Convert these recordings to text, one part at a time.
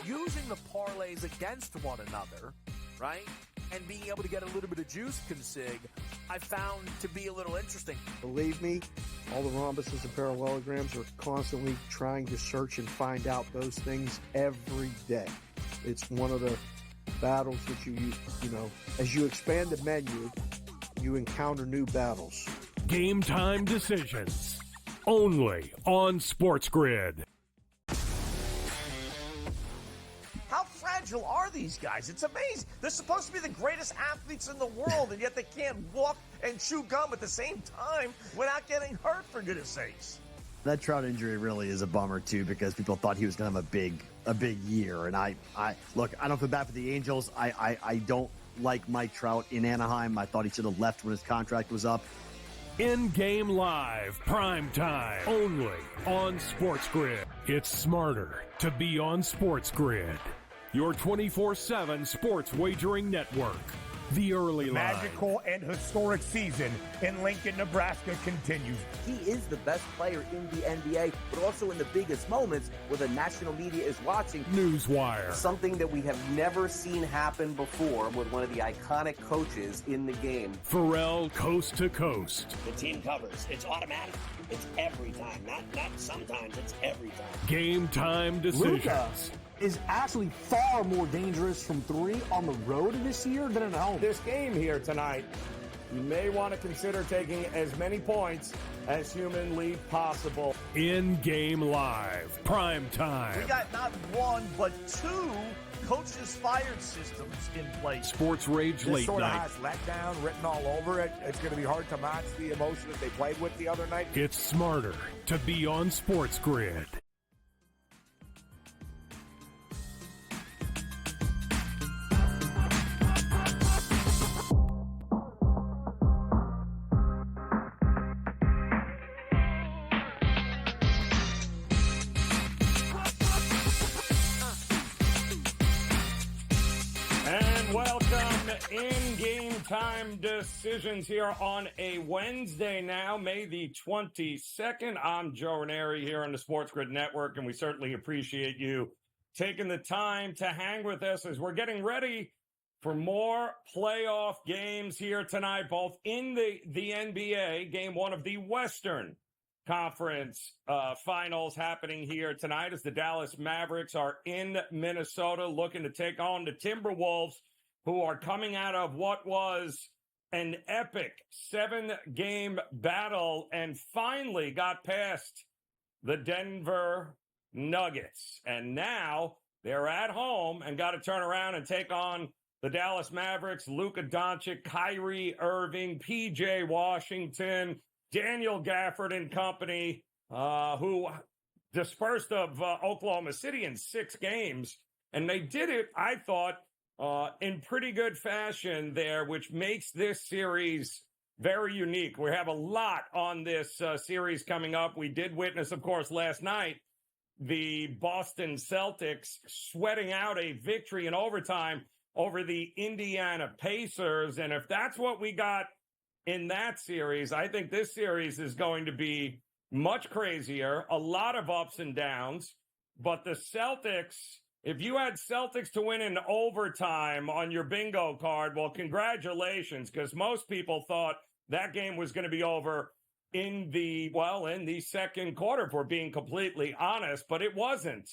using the parlays against one another, right, and being able to get a little bit of juice consig, I found to be a little interesting. Believe me, all the rhombuses and parallelograms are constantly trying to search and find out those things every day. It's one of the battles that you know, as you expand the menu, you encounter new battles. Game Time Decisions, only on SportsGrid. How fragile are these guys? It's amazing. They're supposed to be the greatest athletes in the world, and yet they can't walk and chew gum at the same time without getting hurt, for goodness sakes. That Trout injury really is a bummer, too, because people thought he was going to have a big year. And I look, I don't feel bad for the Angels. I don't like Mike Trout in Anaheim. I thought he should have left when his contract was up. In-game live, prime time, only on SportsGrid. It's smarter to be on SportsGrid. Your 24/7 sports wagering network. The early line. Magical and historic season in Lincoln, Nebraska continues. He is the best player in the NBA, but also in the biggest moments where the national media is watching. Newswire. Something that we have never seen happen before with one of the iconic coaches in the game. Pharrell, coast to coast. The team covers. It's automatic. It's every time. Not sometimes. It's every time. Game Time Decisions. Luka is actually far more dangerous from three on the road this year than at home. This game here tonight, you may want to consider taking as many points as humanly possible. In-game live, prime time. We got not one, but two coaches fired systems in place. Sports Rage This Late sort of Night. has letdown written all over it. It's going to be hard to match the emotion that they played with the other night. It's smarter to be on SportsGrid. In Game Time Decisions here on a Wednesday now, May the 22nd. I'm Joe Raineri here on the SportsGrid Network, and we certainly appreciate you taking the time to hang with us as we're getting ready for more playoff games here tonight, both in the NBA, game one of the Western Conference Finals happening here tonight as the Dallas Mavericks are in Minnesota looking to take on the Timberwolves, who are coming out of what was an epic 7-game battle and finally got past the Denver Nuggets. And now they're at home and got to turn around and take on the Dallas Mavericks, Luka Doncic, Kyrie Irving, PJ Washington, Daniel Gafford and company, who dispersed of Oklahoma City in 6 games. And they did it, I thought, in pretty good fashion there, which makes this series very unique. We have a lot on this series coming up. We did witness, of course, last night, the Boston Celtics sweating out a victory in overtime over the Indiana Pacers. And if that's what we got in that series, I think this series is going to be much crazier, a lot of ups and downs. But the Celtics, if you had Celtics to win in overtime on your bingo card, well, congratulations, because most people thought that game was going to be over in the second quarter, if we're being completely honest, but it wasn't.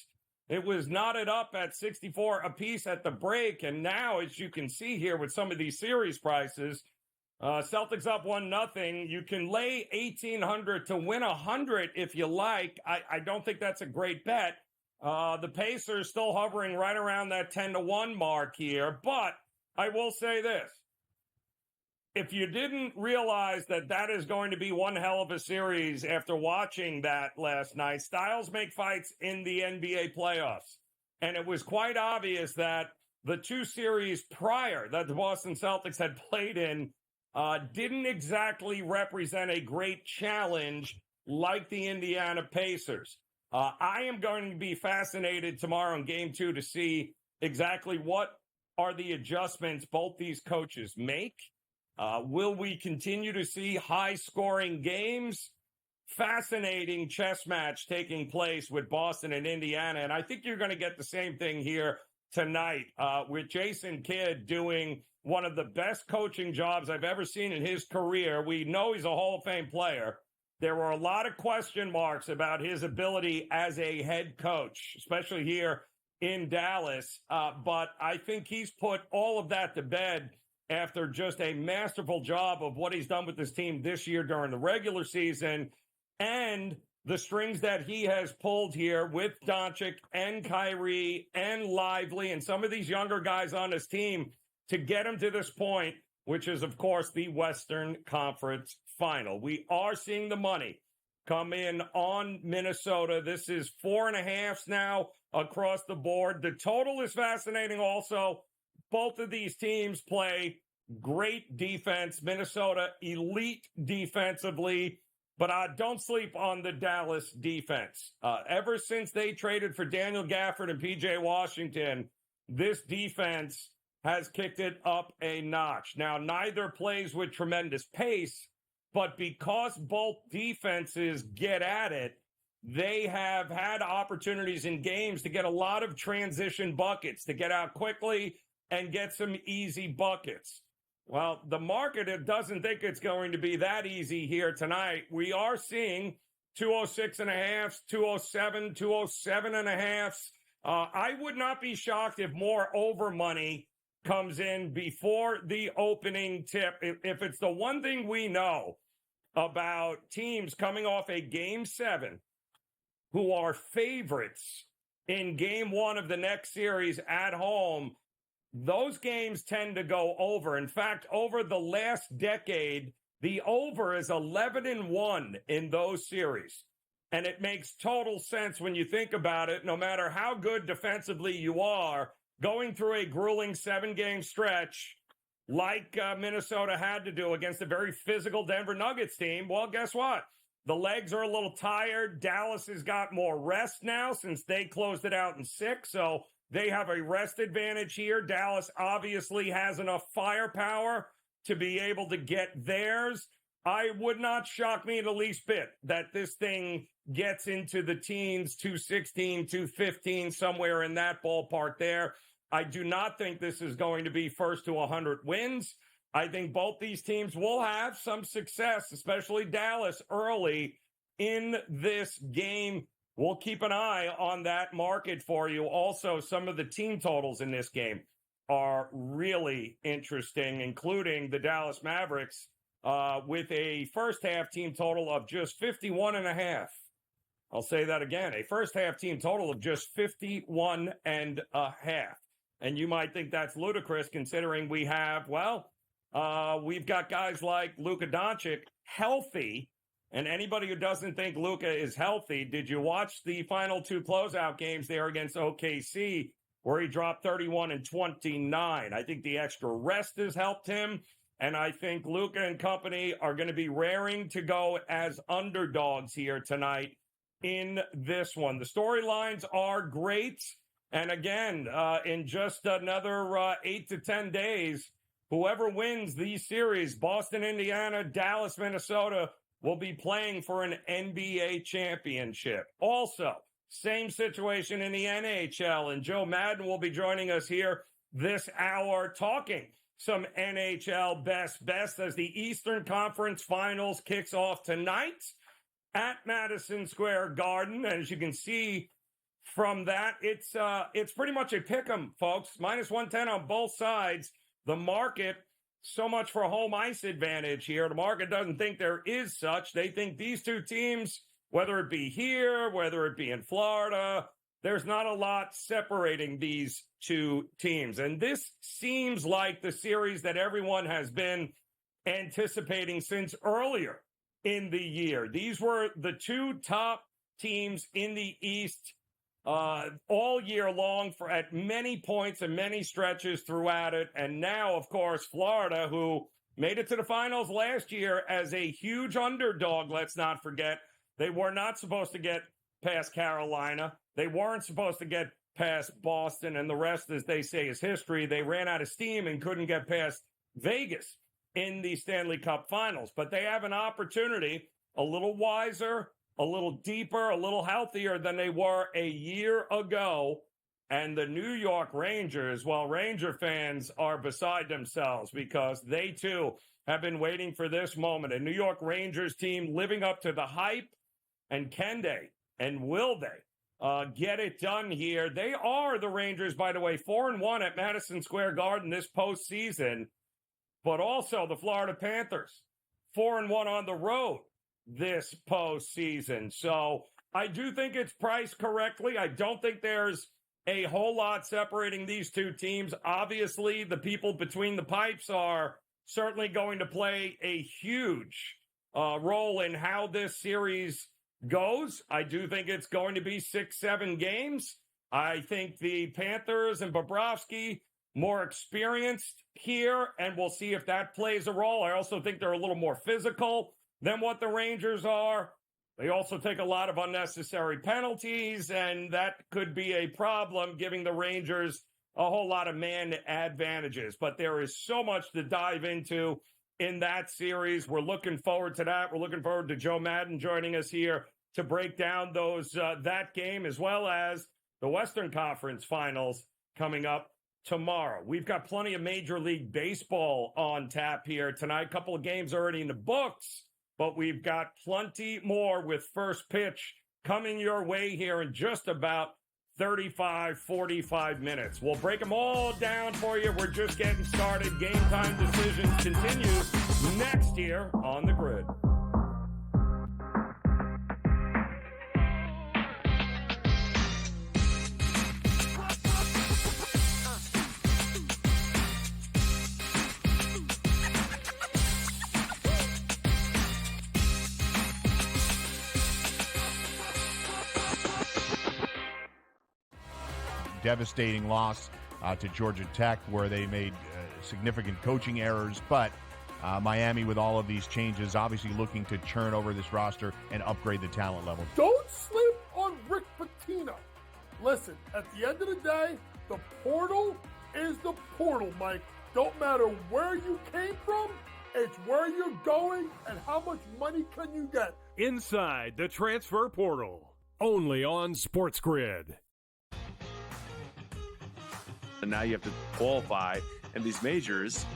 It was knotted up at 64 apiece at the break, and now, as you can see here with some of these series prices, Celtics up 1-0. You can lay 1,800 to win 100 if you like. I don't think that's a great bet. The Pacers still hovering right around that 10-1 mark here. But I will say this. If you didn't realize that is going to be one hell of a series after watching that last night, styles make fights in the NBA playoffs. And it was quite obvious that the 2 series prior that the Boston Celtics had played in didn't exactly represent a great challenge like the Indiana Pacers. I am going to be fascinated tomorrow in Game 2 to see exactly what are the adjustments both these coaches make. Will we continue to see high-scoring games? fascinating chess match taking place with Boston and Indiana. And I think you're going to get the same thing here tonight with Jason Kidd doing one of the best coaching jobs I've ever seen in his career. We know he's a Hall of Fame player. There were a lot of question marks about his ability as a head coach, especially here in Dallas. But I think he's put all of that to bed after just a masterful job of what he's done with this team this year during the regular season, and the strings that he has pulled here with Doncic and Kyrie and Lively and some of these younger guys on his team to get him to this point, which is, of course, the Western Conference Final. We are seeing the money come in on Minnesota. This is 4.5 now across the board. The total is fascinating also. Both of these teams play great defense. Minnesota, elite defensively. But don't sleep on the Dallas defense. Ever since they traded for Daniel Gafford and P.J. Washington, this defense has kicked it up a notch. Now, neither plays with tremendous pace, but because both defenses get at it, they have had opportunities in games to get a lot of transition buckets, to get out quickly and get some easy buckets. Well, the market doesn't think it's going to be that easy here tonight. We are seeing 206.5, 207, 207.5. I would not be shocked if more over money comes in before the opening tip. If it's the one thing we know about teams coming off a Game 7 who are favorites in Game 1 of the next series at home, those games tend to go over. In fact, over the last decade, the over is 11-1 in those series. And it makes total sense when you think about it. No matter how good defensively you are, going through a grueling 7-game stretch like Minnesota had to do against a very physical Denver Nuggets team, well, guess what? The legs are a little tired. Dallas has got more rest now since they closed it out in 6. So they have a rest advantage here. Dallas obviously has enough firepower to be able to get theirs. I would not shock me the least bit that this thing gets into the teens, 216, 215, somewhere in that ballpark there. I do not think this is going to be first to 100 wins. I think both these teams will have some success, especially Dallas early in this game. We'll keep an eye on that market for you. Also, some of the team totals in this game are really interesting, including the Dallas Mavericks with a first-half team total of just 51.5. I'll say that again, a first-half team total of just 51.5. And you might think that's ludicrous considering we have, we've got guys like Luka Doncic healthy. And anybody who doesn't think Luka is healthy, did you watch the final 2 closeout games there against OKC where he dropped 31 and 29? I think the extra rest has helped him. And I think Luka and company are going to be raring to go as underdogs here tonight in this one. The storylines are great. And again, in just another 8 to 10 days, whoever wins these series, Boston, Indiana, Dallas, Minnesota, will be playing for an NBA championship. Also, same situation in the NHL, and Joe Madden will be joining us here this hour talking some NHL best as the Eastern Conference Finals kicks off tonight at Madison Square Garden. As you can see from that, it's pretty much a pick'em, folks. -110 on both sides. The market, so much for home ice advantage here. The market doesn't think there is such. They think these two teams, whether it be here, whether it be in Florida, there's not a lot separating these two teams. And this seems like the series that everyone has been anticipating since earlier in the year. These were the two top teams in the East all year long for at many points and many stretches throughout it. And now, of course, Florida, who made it to the finals last year as a huge underdog, let's not forget. They were not supposed to get past Carolina. They weren't supposed to get past Boston, and the rest, as they say, is history. They ran out of steam and couldn't get past Vegas in the Stanley Cup Finals. But they have an opportunity a little wiser, a little deeper, a little healthier than they were a year ago. And the New York Rangers, well, Ranger fans are beside themselves because they too have been waiting for this moment. A New York Rangers team living up to the hype. And can they and will they get it done here? They are the Rangers, by the way, 4-1 at Madison Square Garden this postseason, but also the Florida Panthers, 4-1 on the road this postseason. So I do think it's priced correctly. I don't think there's a whole lot separating these two teams. Obviously, the people between the pipes are certainly going to play a huge role in how this series goes. I do think it's going to be 6-7 games. I think the Panthers and Bobrovsky more experienced here, and we'll see if that plays a role. I also think they're a little more physical than what the Rangers are. They also take a lot of unnecessary penalties, and that could be a problem, giving the Rangers a whole lot of man advantages. But there is so much to dive into in that series. We're looking forward to that. We're looking forward to Joe Madden joining us here to break down that game, as well as the Western Conference Finals coming up tomorrow. We've got plenty of Major League Baseball on tap here tonight. A couple of games already in the books, but we've got plenty more with first pitch coming your way here in just about 35, 45 minutes. We'll break them all down for you. We're just getting started. Game Time Decisions continues next year on the Grid. Devastating loss to Georgia Tech, where they made significant coaching errors. But Miami, with all of these changes, obviously looking to churn over this roster and upgrade the talent level. Don't sleep on Rick Pitino. Listen, at the end of the day, the portal is the portal, Mike. Don't matter where you came from, it's where you're going and how much money can you get. Inside the transfer portal, only on SportsGrid. And now you have to qualify, and these majors,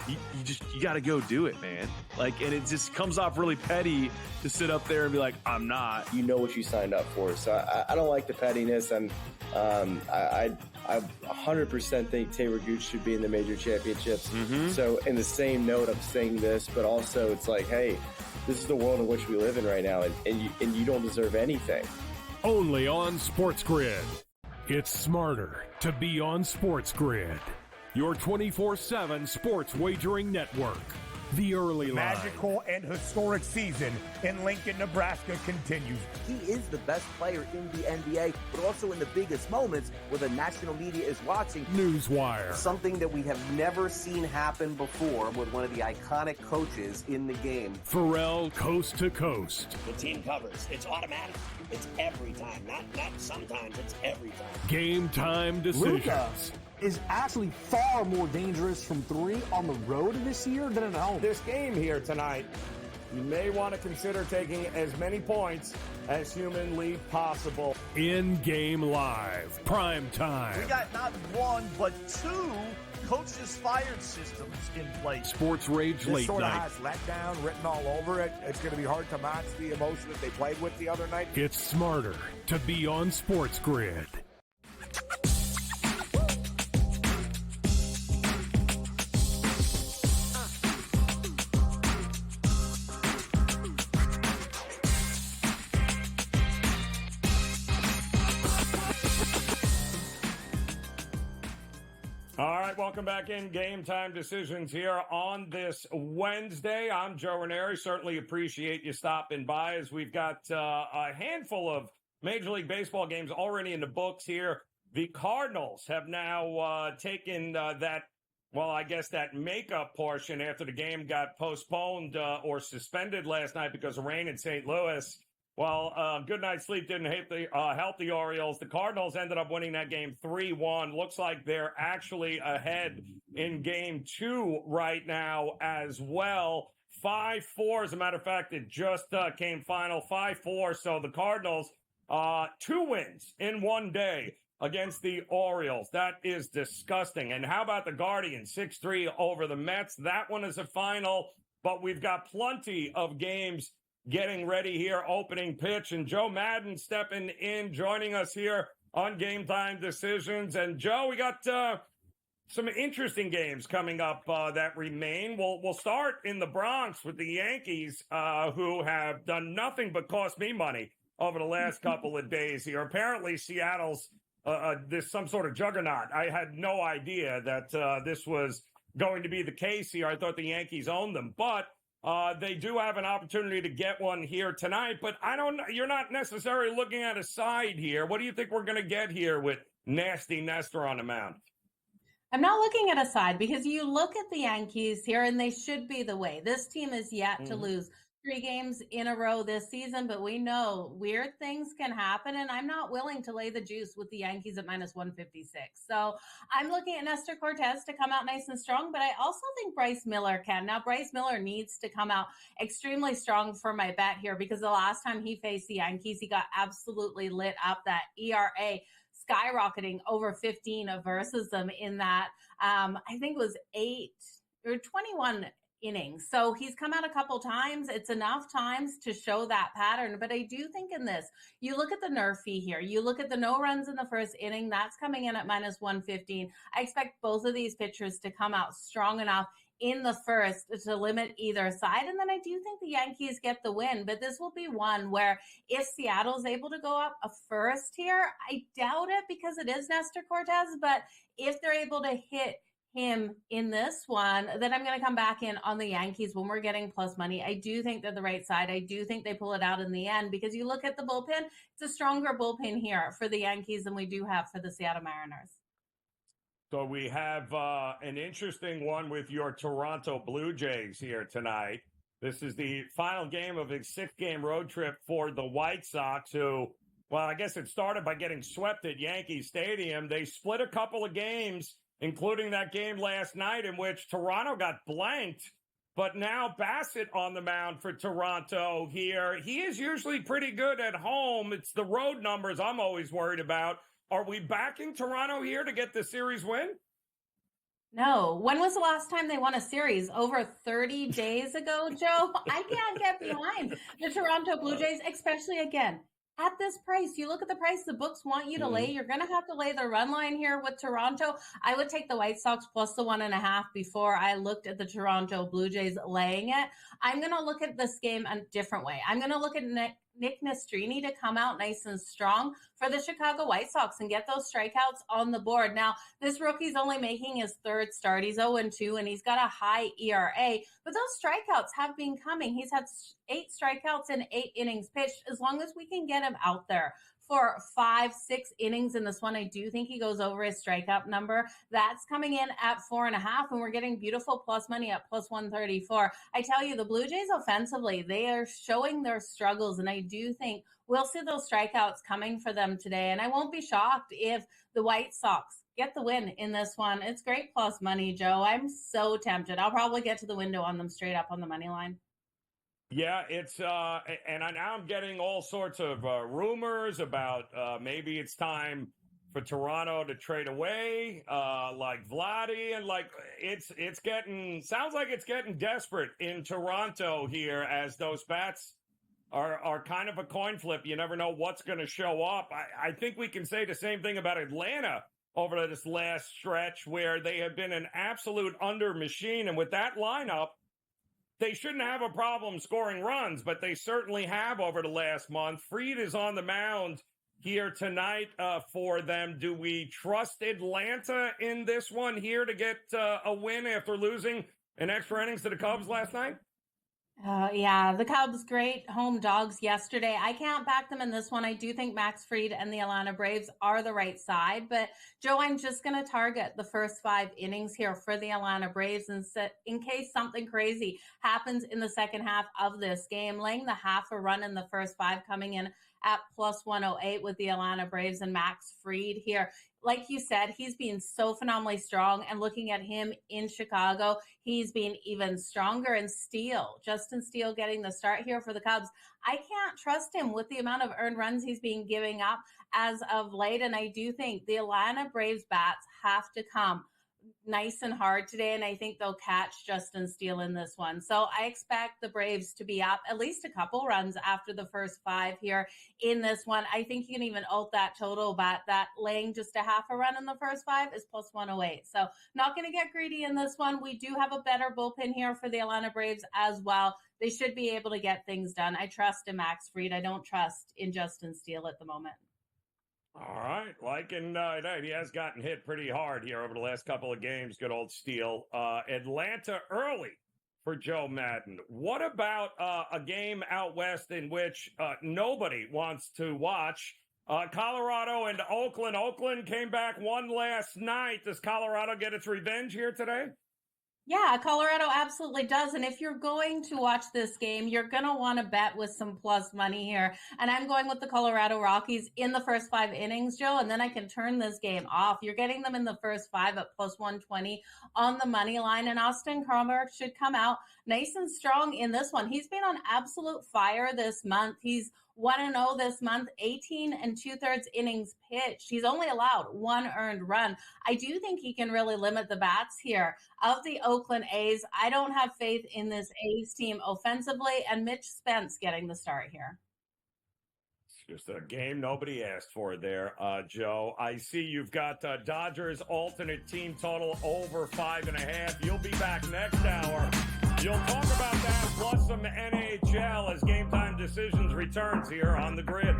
you got to go do it, man. Like, and it just comes off really petty to sit up there and be like, I'm not. You know what you signed up for, so I don't like the pettiness, and I 100% think Taylor Gooch should be in the major championships. Mm-hmm. So in the same note, I'm saying this, but also it's like, hey, this is the world in which we live in right now, and you don't deserve anything. Only on SportsGrid. It's smarter to be on SportsGrid, your 24/7 sports wagering network. The early line. Magical and historic season in Lincoln, Nebraska continues. He is the best player in the NBA, but also in the biggest moments where the national media is watching. Newswire. Something that we have never seen happen before with one of the iconic coaches in the game. Pharrell, coast to coast. The team covers. It's automatic. It's every time. Not sometimes. It's every time. Game Time Decisions. Luka is actually far more dangerous from three on the road this year than at home. This game here tonight, you may want to consider taking as many points as humanly possible. In-game live, prime time. We got not one, but two coaches fired systems in place. Sports Rage This Late sort of Night. has letdown written all over it. It's going to be hard to match the emotion that they played with the other night. It's smarter to be on SportsGrid. All right, welcome back in. Game Time Decisions here on this Wednesday. I'm Joe Raineri. Certainly appreciate you stopping by, as we've got a handful of Major League Baseball games already in the books here. The Cardinals have now taken that makeup portion after the game got postponed or suspended last night because of rain in St. Louis. Well, good night's sleep didn't help the Orioles. The Cardinals ended up winning that game 3-1. Looks like they're actually ahead in game 2 right now as well. 5-4. As a matter of fact, it just came final 5-4. So the Cardinals, 2 wins in one day against the Orioles. That is disgusting. And how about the Guardians? 6-3 over the Mets. That one is a final, but we've got plenty of games getting ready here, opening pitch. And Joe Madden stepping in, joining us here on Game Time Decisions. And Joe, we got some interesting games coming up that remain. We'll start in the Bronx with the Yankees, who have done nothing but cost me money over the last couple of days here. Apparently, Seattle's this some sort of juggernaut. I had no idea that this was going to be the case here. I thought the Yankees owned them, but they do have an opportunity to get one here tonight. But I don't know. You're not necessarily looking at a side here. What do you think we're going to get here with Nasty Nestor on the mound? I'm not looking at a side because you look at the Yankees here and they should be the way. This team is yet to lose 3 games in a row this season, but we know weird things can happen, and I'm not willing to lay the juice with the Yankees at -156. So I'm looking at Nestor Cortez to come out nice and strong, but I also think Bryce Miller can. Now, Bryce Miller needs to come out extremely strong for my bet here because the last time he faced the Yankees, he got absolutely lit up. That ERA skyrocketing over 15 versus them in that, I think it was 8 or 21 innings. So he's come out a couple times. It's enough times to show that pattern. But I do think in this, you look at the nerf fee here. You look at the no runs in the first inning. That's coming in at -115. I expect both of these pitchers to come out strong enough in the first to limit either side. And then I do think the Yankees get the win. But this will be one where if Seattle's able to go up a first here, I doubt it because it is Nestor Cortez. But if they're able to hit him in this one, then I'm going to come back in on the Yankees when we're getting plus money. I do think they're the right side. I do think they pull it out in the end because you look at the bullpen, it's a stronger bullpen here for the Yankees than we do have for the Seattle Mariners. So we have an interesting one with your Toronto Blue Jays here tonight. This is the final game of a 6-game road trip for the White Sox, who, well, I guess it started by getting swept at Yankee Stadium. They split a couple of games, including that game last night in which Toronto got blanked. But now Bassett on the mound for Toronto here. He is usually pretty good at home. It's the road numbers I'm always worried about. Are we backing Toronto here to get the series win? No. When was the last time they won a series? Over 30 days ago, Joe? I can't get behind the Toronto Blue Jays, especially again. At this price, you look at the price the books want you to lay. You're going to have to lay the run line here with Toronto. I would take the White Sox plus the 1.5 before I looked at the Toronto Blue Jays laying it. I'm going to look at this game a different way. I'm going to look at Nick Nastrini to come out nice and strong for the Chicago White Sox and get those strikeouts on the board. Now, this rookie's only making his 3rd start. He's 0-2, and he's got a high ERA. But those strikeouts have been coming. He's had 8 strikeouts in 8 innings pitched. As long as we can get him out there for 5-6 innings in this one, I do think he goes over his strikeout number. That's coming in at 4.5, and we're getting beautiful plus money at plus 134. I tell you, the Blue Jays offensively, they are showing their struggles, and I do think we'll see those strikeouts coming for them today. And I won't be shocked if the White Sox get the win in this one. It's great plus money, Joe. I'm so tempted. I'll probably get to the window on them straight up on the money line. Yeah, it's and now I'm getting all sorts of rumors about maybe it's time for Toronto to trade away like Vladdy, and like it's getting, sounds like it's getting desperate in Toronto here as those bats are kind of a coin flip. You never know what's going to show up. I think we can say the same thing about Atlanta over this last stretch where they have been an absolute under machine, and with that lineup, they shouldn't have a problem scoring runs, but they certainly have over the last month. Fried is on the mound here tonight for them. Do we trust Atlanta in this one here to get a win after losing an extra innings to the Cubs last night? Yeah, the Cubs, great home dogs yesterday. I can't back them in this one. I do think Max Fried and the Atlanta Braves are the right side. But, Joe, I'm just going to target the first 5 innings here for the Atlanta Braves and in case something crazy happens in the second half of this game. Laying the half a run in the first 5 coming in at plus 108 with the Atlanta Braves and Max Fried here. Like you said, he's been so phenomenally strong, and looking at him in Chicago, he's been even stronger. And Justin Steele getting the start here for the Cubs. I can't trust him with the amount of earned runs he's been giving up as of late. And I do think the Atlanta Braves bats have to come nice and hard today, and I think they'll catch Justin Steele in this one. So I expect the Braves to be up at least a couple runs after the first 5 here in this one. I think you can even alt that total, but that laying just a half a run in the first 5 is plus 108. So not going to get greedy in this one. We do have a better bullpen here for the Atlanta Braves as well. They should be able to get things done. I trust in Max Fried. I don't trust in Justin Steele at the moment. All right. He has gotten hit pretty hard here over the last couple of games. Good old Steele. Atlanta early for Joe Madden. What about a game out west in which nobody wants to watch? Colorado and Oakland. Oakland came back, won last night. Does Colorado get its revenge here today? Yeah, Colorado absolutely does. And if you're going to watch this game, you're going to want to bet with some plus money here. And I'm going with the Colorado Rockies in the first 5 innings, Joe, and then I can turn this game off. You're getting them in the first 5 at plus 120 on the money line. And Austin Carmer should come out nice and strong in this one. He's been on absolute fire this month. He's 1-0 this month, 18 2/3 innings pitched. He's only allowed 1 earned run. I do think he can really limit the bats here of the Oakland A's. I don't have faith in this A's team offensively, and Mitch Spence getting the start here. It's just a game nobody asked for there, Joe. I see you've got Dodgers alternate team total over 5.5. You'll be back next hour. You'll talk about that plus some NHL as Game Time Decisions returns here on the Grid.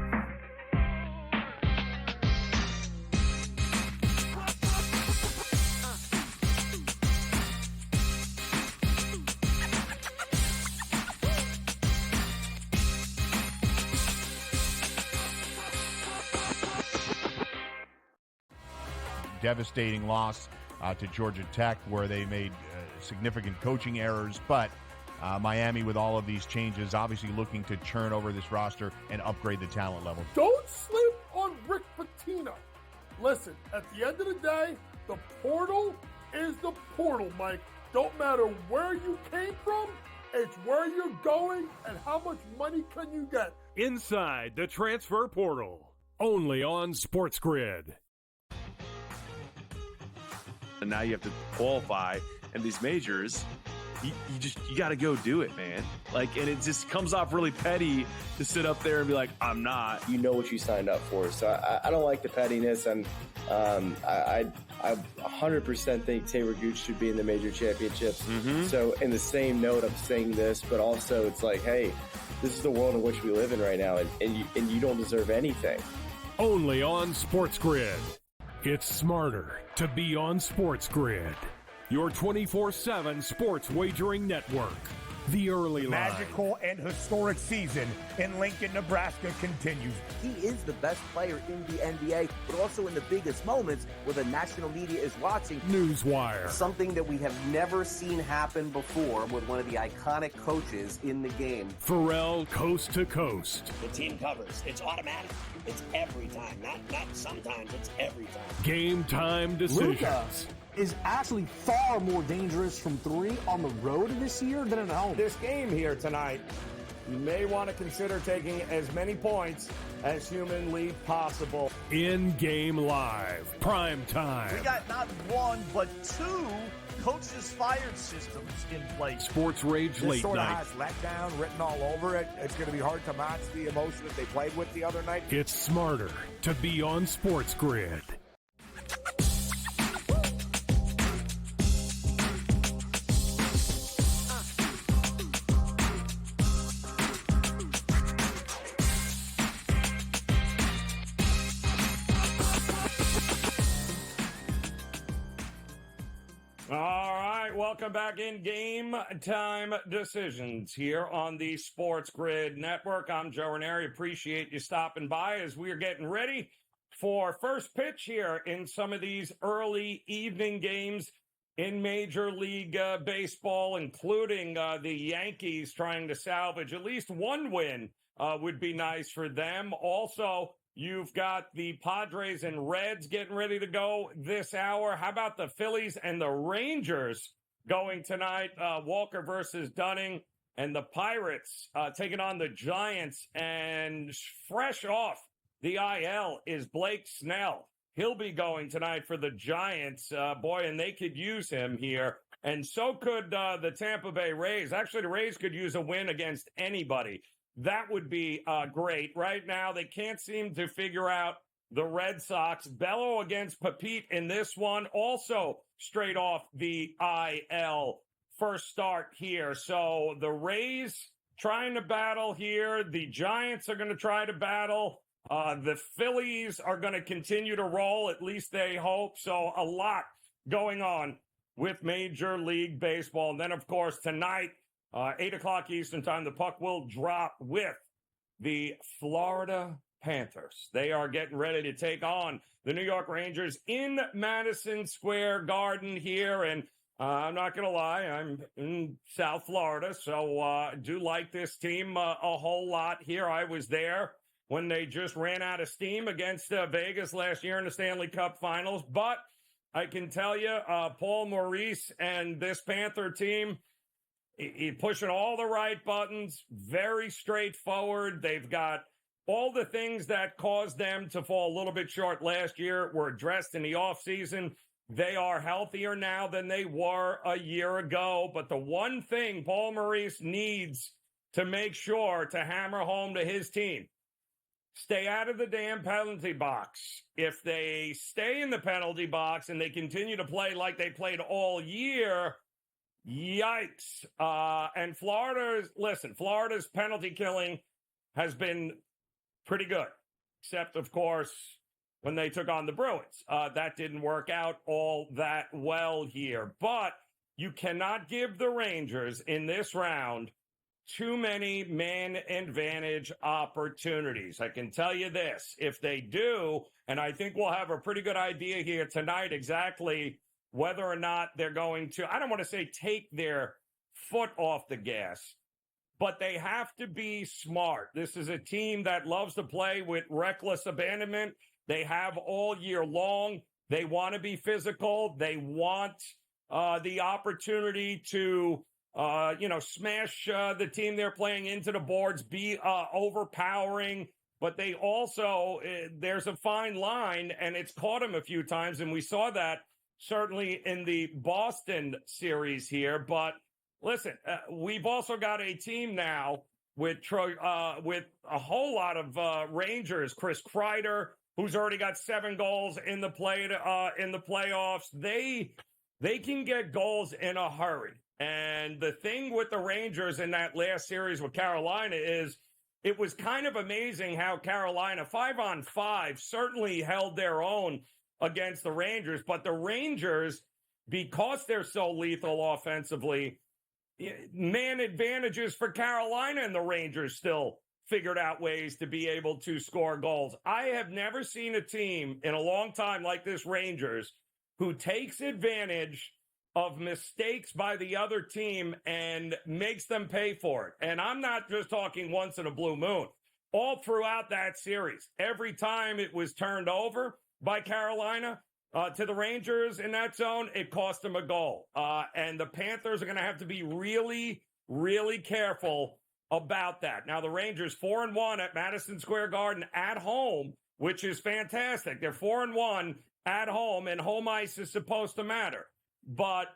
Devastating loss to Georgia Tech, where they made significant coaching errors, but Miami, with all of these changes, obviously looking to churn over this roster and upgrade the talent level. Don't sleep on Rick Pitino. Listen, at the end of the day, the portal is the portal, Mike. Don't matter where you came from, it's where you're going and how much money can you get. Inside the transfer portal, only on SportsGrid. And now you have to qualify, and these majors, you got to go do it, man. Like, and it just comes off really petty to sit up there and be like, I'm not. You know what you signed up for. So I don't like the pettiness, and I 100% think Taylor Gooch should be in the major championships. Mm-hmm. So in the same note, I'm saying this, but also it's like, hey, this is the world in which we live in right now, and you don't deserve anything. Only on SportsGrid. It's smarter to be on SportsGrid. Your 24/7 sports wagering network. The early line. Magical and historic season in Lincoln, Nebraska continues. He is the best player in the NBA, but also in the biggest moments where the national media is watching. Newswire. Something that we have never seen happen before with one of the iconic coaches in the game. Pharrell, coast to coast. The team covers. It's automatic. It's every time. Not sometimes. It's every time. Game Time Decisions. Luka is actually far more dangerous from 3 on the road this year than at home. This game here tonight, you may want to consider taking as many points as humanly possible. In-game live, prime time. We got not 1, but 2 coaches fired systems in place. Sports Rage This late sort of night. has letdown written all over it. It's going to be hard to match the emotion that they played with the other night. It's smarter to be on SportsGrid. Welcome back in Game Time Decisions here on the SportsGrid Network. I'm Joe Raineri. Appreciate you stopping by as we are getting ready for first pitch here in some of these early evening games in Major League Baseball, including the Yankees trying to salvage at least one win would be nice for them. Also, you've got the Padres and Reds getting ready to go this hour. How about the Phillies and the Rangers going tonight? Walker versus Dunning, and the Pirates taking on the Giants. And fresh off the IL is Blake Snell. He'll be going tonight for the Giants. Boy, and they could use him here. And so could the Tampa Bay Rays. Actually, the Rays could use a win against anybody. That would be great. Right now, they can't seem to figure out the Red Sox. Bello against Pepite in this one, also straight off the IL. First start here. So the Rays trying to battle here. The Giants are going to try to battle. The Phillies are going to continue to roll. At least they hope. So a lot going on with Major League Baseball. And then, of course, tonight, 8 o'clock Eastern time, the puck will drop with the Florida Panthers. They are getting ready to take on the New York Rangers in Madison Square Garden here. And I'm not going to lie, I'm in South Florida, so I do like this team a whole lot here. I was there when they just ran out of steam against Vegas last year in the Stanley Cup Finals. But I can tell you, Paul Maurice and this Panther team, pushing all the right buttons, very straightforward. They've got all the things that caused them to fall a little bit short last year were addressed in the offseason. They are healthier now than they were a year ago. But the one thing Paul Maurice needs to make sure to hammer home to his team, stay out of the damn penalty box. If they stay in the penalty box and they continue to play like they played all year, yikes. And Florida's penalty killing has been pretty good, except, of course, when they took on the Bruins. That didn't work out all that well here. But you cannot give the Rangers in this round too many man advantage opportunities. I can tell you this, if they do, and I think we'll have a pretty good idea here tonight exactly whether or not they're going to, I don't want to say take their foot off the gas, but they have to be smart. This is a team that loves to play with reckless abandonment. They have all year long. They want to be physical. They want the opportunity to, smash the team they're playing into the boards, be overpowering. But they also, there's a fine line, and it's caught them a few times, and we saw that certainly in the Boston series here. But listen, we've also got a team now with a whole lot of Rangers. Chris Kreider, who's already got 7 goals in the playoffs. They can get goals in a hurry. And the thing with the Rangers in that last series with Carolina is it was kind of amazing how Carolina 5-on-5 certainly held their own against the Rangers. But the Rangers, because they're so lethal offensively, man advantages for Carolina, and the Rangers still figured out ways to be able to score goals. I have never seen a team in a long time like this Rangers who takes advantage of mistakes by the other team and makes them pay for it. And I'm not just talking once in a blue moon. All throughout that series, every time it was turned over by Carolina to the Rangers in that zone, it cost them a goal. And the Panthers are going to have to be really, really careful about that. Now, the Rangers 4-1 at Madison Square Garden at home, which is fantastic. They're 4-1 at home, and home ice is supposed to matter. But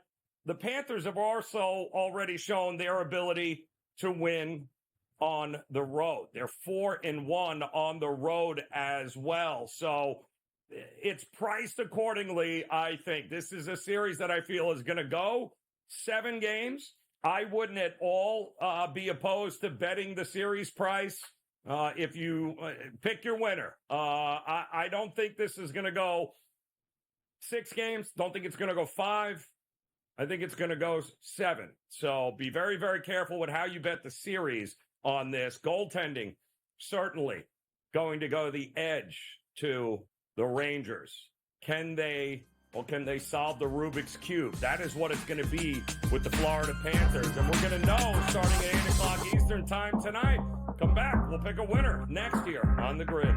the Panthers have also already shown their ability to win on the road. They're 4-1 on the road as well. So it's priced accordingly, I think. This is a series that I feel is going to go 7 games. I wouldn't at all be opposed to betting the series price if you pick your winner. I don't think this is going to go 6 games. Don't think it's going to go 5. I think it's going to go 7. So be very, very careful with how you bet the series on this. Goaltending, certainly going to go the edge to the Rangers. Can they Or can they solve the Rubik's Cube? That is what it's going to be with the Florida Panthers. And we're going to know starting at 8 o'clock Eastern time tonight. Come back. We'll pick a winner next year on the Grid.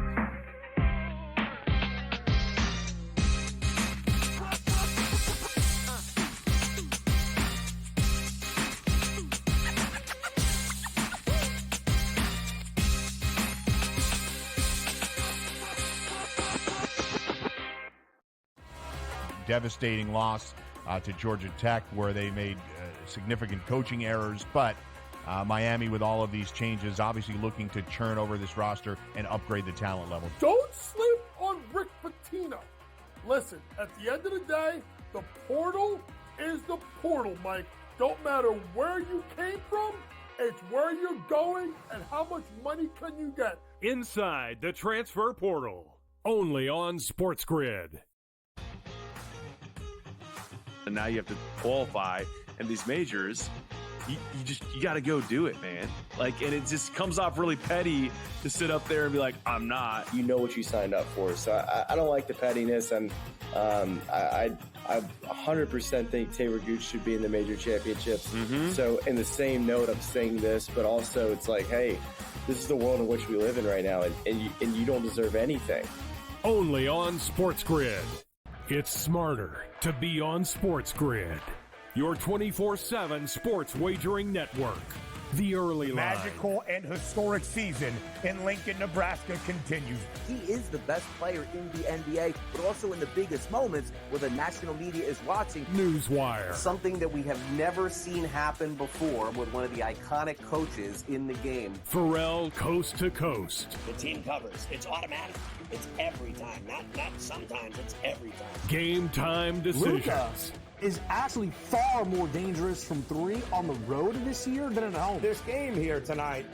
Devastating loss to Georgia Tech, where they made significant coaching errors. But Miami, with all of these changes, obviously looking to churn over this roster and upgrade the talent level. Don't sleep on Rick Pitino. Listen, at the end of the day, the portal is the portal, Mike. Don't matter where you came from, it's where you're going and how much money can you get. Inside the transfer portal, only on SportsGrid. And now you have to qualify, and these majors, you got to go do it, man. Like, and it just comes off really petty to sit up there and be like, I'm not. You know what you signed up for, so I don't like the pettiness, and I 100% think Taylor Gooch should be in the major championships. So in the same note, I'm saying this, but also it's like, hey, this is the world in which we live in right now, and you don't deserve anything. Only on SportsGrid. It's smarter to be on SportsGrid, your 24/7 sports wagering network. The early line. Magical and historic season in Lincoln, Nebraska continues. He is the best player in the NBA, but also in the biggest moments where the national media is watching. Newswire. Something that we have never seen happen before with one of the iconic coaches in the game. Pharrell, coast to coast. The team covers. It's automatic. It's every time. Not sometimes. It's every time. GameTime Decisions. Luka is actually far more dangerous from three on the road this year than at home. This game here tonight,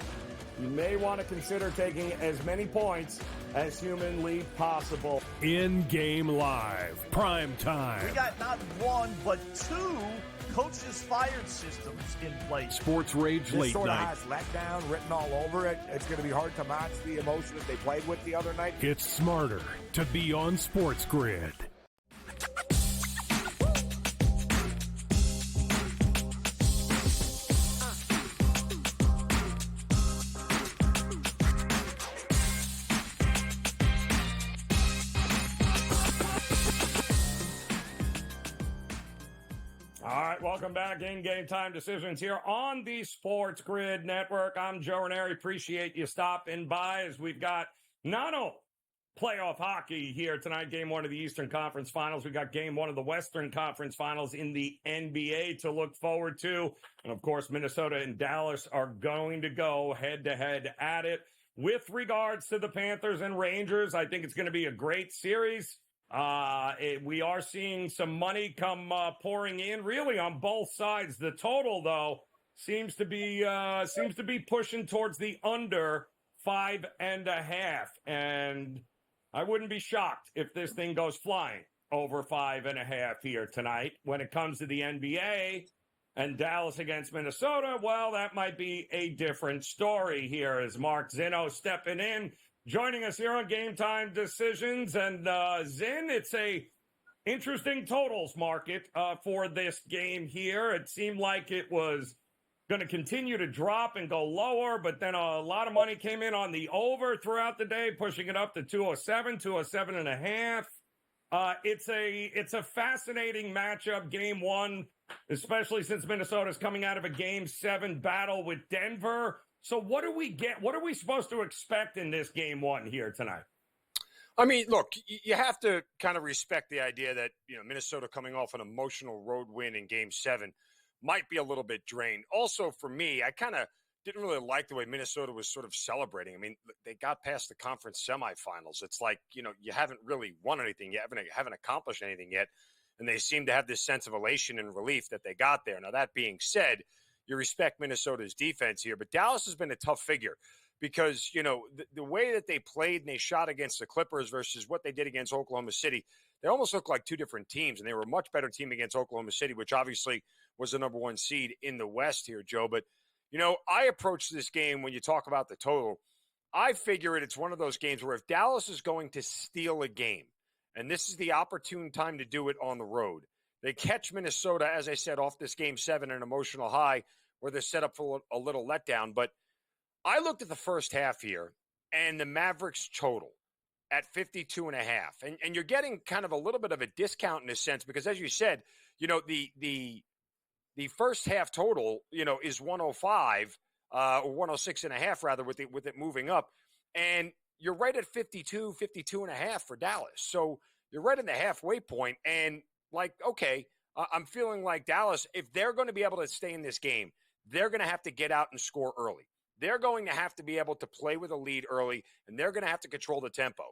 you may want to consider taking as many points as humanly possible. In-game live, prime time. We got not one, but two coaches fired systems in place. Sports Rage This late sort of night. has letdown written all over it. It's going to be hard to match the emotion that they played with the other night. It's smarter to be on SportsGrid. All right, welcome back in Game Time Decisions here on the Sports Grid Network. I'm Joe Raineri. Appreciate you stopping by as we've got not only playoff hockey here tonight, Game 1 of the Eastern Conference Finals. We got Game 1 of the Western Conference Finals in the NBA to look forward to. And, of course, Minnesota and Dallas are going to go head-to-head at it. With regards to the Panthers and Rangers, I think it's going to be a great series. We are seeing some money come pouring in, really on both sides. The total, though, seems to be pushing towards the under 5.5, and I wouldn't be shocked if this thing goes flying over 5.5 here tonight. When it comes to the NBA and Dallas against Minnesota, well, that might be a different story here. As Mark Zinno stepping in. Joining us here on Game Time Decisions. And Zin, it's a interesting totals market for this game here. It seemed like it was going to continue to drop and go lower, but then a lot of money came in on the over throughout the day, pushing it up to 207, 207.5. It's a fascinating matchup, Game 1, especially since Minnesota's coming out of a Game 7 battle with Denver. So what do we get? What are we supposed to expect in this Game 1 here tonight? I mean, look, you have to kind of respect the idea that, Minnesota coming off an emotional road win in Game 7 might be a little bit drained. Also, for me, I kind of didn't really like the way Minnesota was sort of celebrating. I mean, they got past the conference semifinals. It's like, you haven't really won anything yet, haven't accomplished anything yet, and they seem to have this sense of elation and relief that they got there. Now, that being said, you respect Minnesota's defense here, but Dallas has been a tough figure because, the way that they played and they shot against the Clippers versus what they did against Oklahoma City, they almost look like two different teams, and they were a much better team against Oklahoma City, which obviously was the number 1 seed in the West here, Joe. But, I approach this game when you talk about the total, I figure it's one of those games where if Dallas is going to steal a game, and this is the opportune time to do it on the road. They catch Minnesota, as I said, off this Game 7, an emotional high where they're set up for a little letdown. But I looked at the first half here, and the Mavericks total at 52.5. And you're getting kind of a little bit of a discount in a sense because, as you said, the first half total, is 105 or 106.5 rather, with it moving up. And you're right at 52.5 for Dallas. So you're right in the halfway point. And okay, I'm feeling like Dallas, if they're going to be able to stay in this game, they're going to have to get out and score early. They're going to have to be able to play with a lead early, and they're going to have to control the tempo.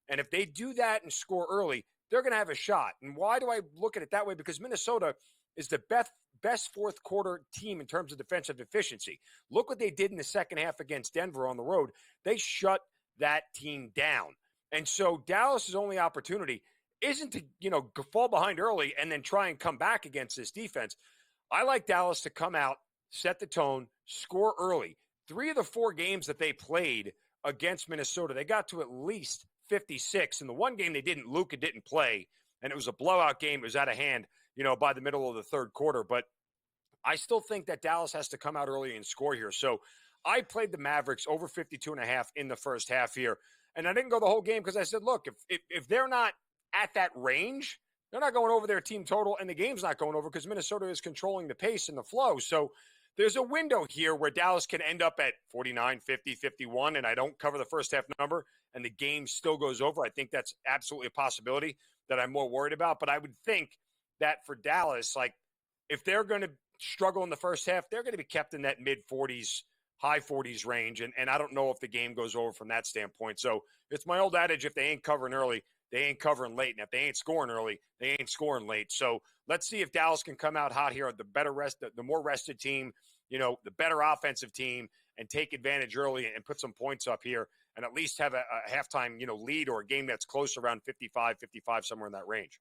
And if they do that and score early, they're going to have a shot. And why do I look at it that way? Because Minnesota is the best fourth quarter team in terms of defensive efficiency. Look what they did in the second half against Denver on the road. They shut that team down. And so Dallas's only opportunity isn't to, fall behind early and then try and come back against this defense. I like Dallas to come out, set the tone, score early. 3 of the 4 games that they played against Minnesota, they got to at least 56. In the one game they didn't, Luka didn't play, and it was a blowout game. It was out of hand, by the middle of the third quarter. But I still think that Dallas has to come out early and score here. So I played the Mavericks over 52.5 in the first half here. And I didn't go the whole game because I said, look, if they're not at that range, they're not going over their team total, and the game's not going over because Minnesota is controlling the pace and the flow. So there's a window here where Dallas can end up at 49, 50, 51, and I don't cover the first half number, and the game still goes over. I think that's absolutely a possibility that I'm more worried about. But I would think that for Dallas, if they're going to struggle in the first half, they're going to be kept in that mid-40s, high 40s range, and I don't know if the game goes over from that standpoint. So it's my old adage, if they ain't covering early, they ain't covering late. And if they ain't scoring early, they ain't scoring late. So let's see if Dallas can come out hot here, the more rested team, the better offensive team, and take advantage early and put some points up here and at least have a halftime, lead or a game that's close around 55, somewhere in that range.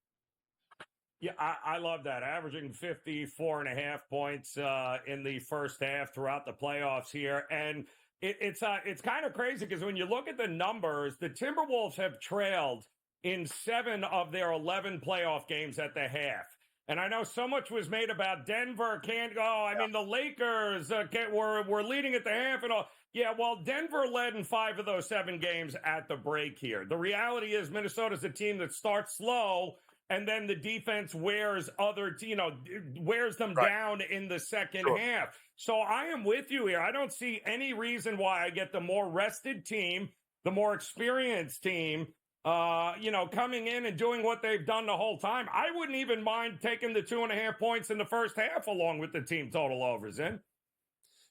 Yeah, I love that. Averaging 54.5 points in the first half throughout the playoffs here. And it's kind of crazy because when you look at the numbers, the Timberwolves have trailed in 7 of their 11 playoff games at the half. And I know so much was made about Denver can't go. I mean, the Lakers were leading at the half and all. Yeah, well, Denver led in 5 of those 7 games at the break here. The reality is Minnesota's a team that starts slow, and then the defense wears them down in the second half. So I am with you here. I don't see any reason why I get the more rested team, the more experienced team, coming in and doing what they've done the whole time. I wouldn't even mind taking the 2.5 points in the first half along with the team total overs in.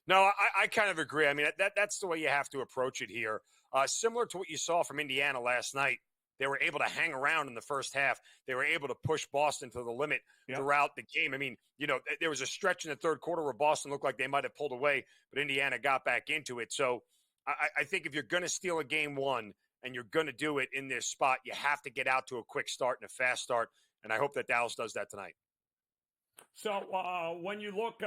No, I kind of agree. I mean, that's the way you have to approach it here. Similar to what you saw from Indiana last night. They were able to hang around in the first half. They were able to push Boston to the limit throughout the game. I mean, there was a stretch in the third quarter where Boston looked like they might have pulled away, but Indiana got back into it. So I think if you're going to steal a game one and you're going to do it in this spot, you have to get out to a quick start and a fast start. And I hope that Dallas does that tonight. So when you look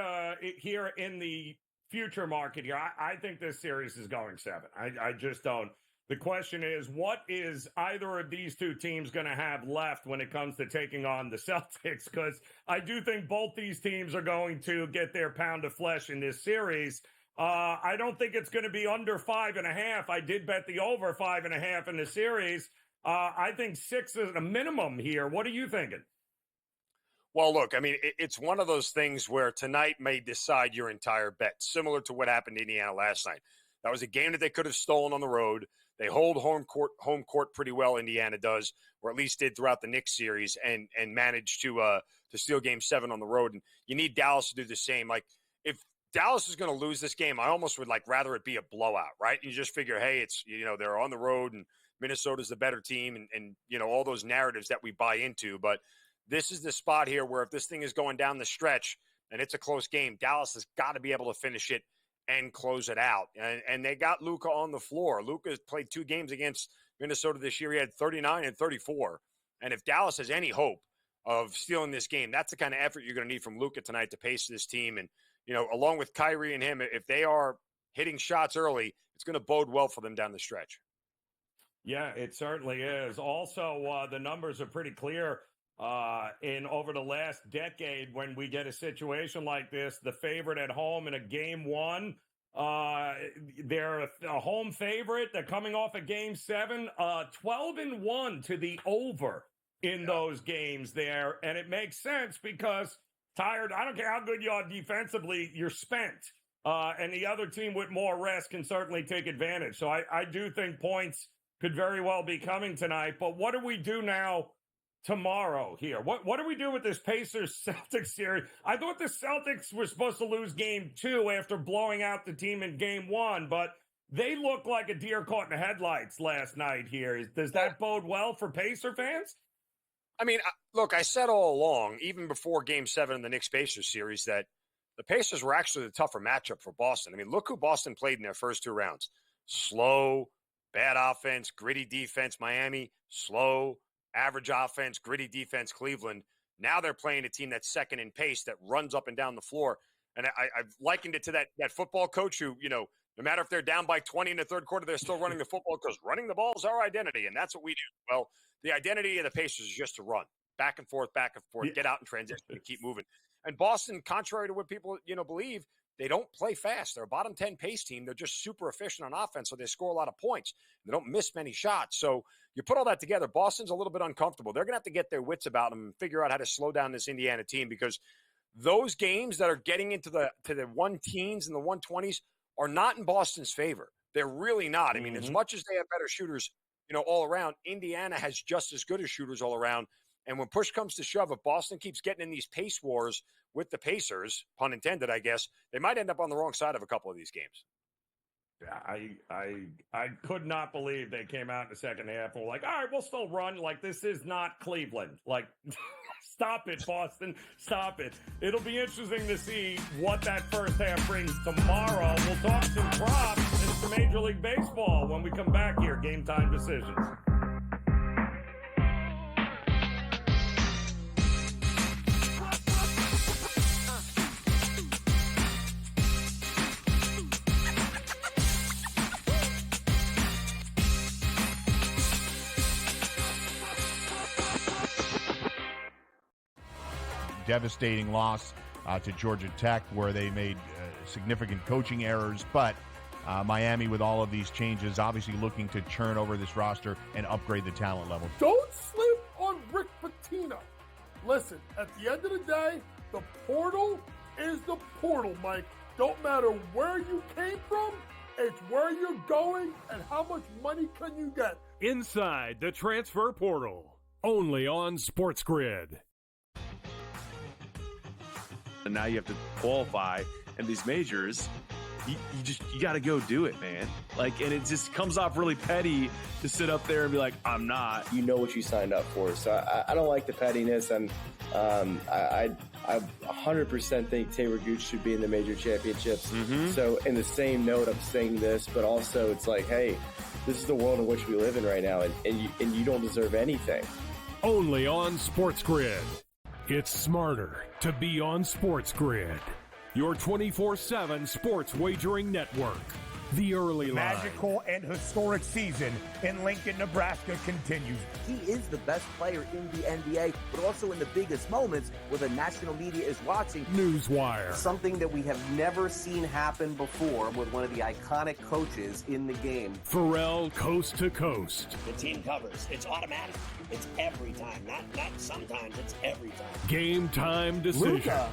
here in the future market here, I think this series is going 7. I just don't. The question is, what is either of these two teams going to have left when it comes to taking on the Celtics? Because I do think both these teams are going to get their pound of flesh in this series. I don't think it's going to be under 5.5. I did bet the over 5.5 in the series. I think 6 is a minimum here. What are you thinking? Well, look, I mean, it's one of those things where tonight may decide your entire bet, similar to what happened to Indiana last night. That was a game that they could have stolen on the road. They hold home court pretty well, Indiana does, or at least did throughout the Knicks series, and managed to steal Game 7 on the road. And you need Dallas to do the same. Like, if Dallas is going to lose this game, I almost would rather it be a blowout, right? You just figure, hey, it's they're on the road and Minnesota's the better team, and all those narratives that we buy into. But this is the spot here where if this thing is going down the stretch and it's a close game, Dallas has got to be able to finish it and close it out. And they got Luka on the floor. Luka played 2 games against Minnesota this year. He had 39 and 34. And if Dallas has any hope of stealing this game, that's the kind of effort you're going to need from Luka tonight to pace this team. And, along with Kyrie and him, if they are hitting shots early, it's going to bode well for them down the stretch. Yeah, it certainly is. Also, the numbers are pretty clear in over the last decade when we get a situation like this. The favorite at home in a game one, they're a home favorite. They're coming off a game 7, 12-1 to the over in those games there. And it makes sense because tired, I don't care how good you are defensively, you're spent. And the other team with more rest can certainly take advantage. So I do think points could very well be coming tonight. But what do we do now tomorrow here? What do we do with this Pacers-Celtics series? I thought the Celtics were supposed to lose game 2 after blowing out the team in game 1, but they look like a deer caught in the headlights last night here. Does that bode well for Pacer fans? I mean, look, I said all along, even before game 7 in the Knicks-Pacers series, that the Pacers were actually the tougher matchup for Boston. I mean, look who Boston played in their first 2 rounds. Slow, bad offense, gritty defense, Miami. Slow, average offense, gritty defense, Cleveland. Now they're playing a team that's second in pace, that runs up and down the floor. And I've likened it to that football coach who, no matter if they're down by 20 in the third quarter, they're still running the football because running the ball is our identity, and that's what we do. Well, the identity of the Pacers is just to run. Back and forth, get out in transition, and keep moving. And Boston, contrary to what people, believe, they don't play fast. They're a bottom 10 pace team. They're just super efficient on offense, so they score a lot of points. They don't miss many shots. So you put all that together, Boston's a little bit uncomfortable. They're going to have to get their wits about them and figure out how to slow down this Indiana team, because those games that are getting into the 1-teens and the 120s are not in Boston's favor. They're really not. I mean, as much as they have better shooters, all around, Indiana has just as good as shooters all around. And when push comes to shove, if Boston keeps getting in these pace wars with the Pacers, pun intended, I guess, they might end up on the wrong side of a couple of these games. Yeah, I could not believe they came out in the second half and were like, all right, we'll still run. Like, this is not Cleveland. Like, stop it, Boston. Stop it. It'll be interesting to see what that first half brings tomorrow. We'll talk some props and some Major League Baseball when we come back here. Game Time Decisions. Devastating loss to Georgia Tech, where they made significant coaching errors. But Miami, with all of these changes, obviously looking to churn over this roster and upgrade the talent level. Don't sleep on Rick Pitino. Listen, at the end of the day, the portal is the portal, Mike. Don't matter where you came from, it's where you're going and how much money can you get. Inside the transfer portal, only on SportsGrid. And now you have to qualify, and these majors, you got to go do it, man. Like, and it just comes off really petty to sit up there and be like, I'm not. You know what you signed up for. So I don't like the pettiness, and I 100% think Taylor Gooch should be in the major championships. So in the same note, I'm saying this, but also it's like, hey, this is the world in which we live in right now, and you don't deserve anything. Only on SportsGrid. It's smarter to be on SportsGrid, your 24/7 sports wagering network. The early line. Magical and historic season in Lincoln, Nebraska continues. He is the best player in the NBA, but also in the biggest moments where the national media is watching. Newswire. Something that we have never seen happen before with one of the iconic coaches in the game. Pharrell, coast to coast. The team covers. It's automatic. It's every time. Not sometimes. It's every time. Game Time Decisions. Luka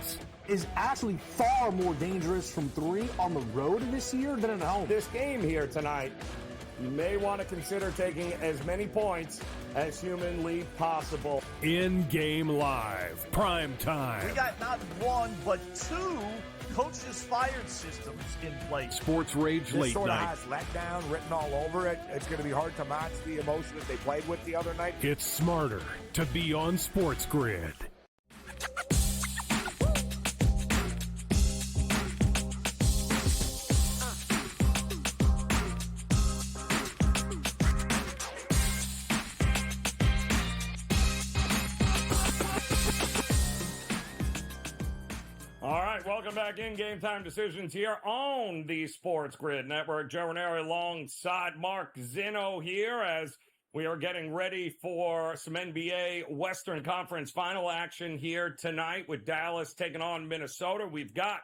is actually far more dangerous from 3 on the road this year than at home. This game here tonight, you may want to consider taking as many points as humanly possible. In-game live, prime time. We got not 1, but 2 coaches fired systems in place. Sports Rage This Late sort of Night. has letdown written all over it. It's going to be hard to match the emotion that they played with the other night. It's smarter to be on SportsGrid. Welcome back in. Game Time Decisions here on the Sports Grid Network. Joe Raineri alongside Mark Zinno here as we are getting ready for some NBA Western Conference final action here tonight with Dallas taking on Minnesota. We've got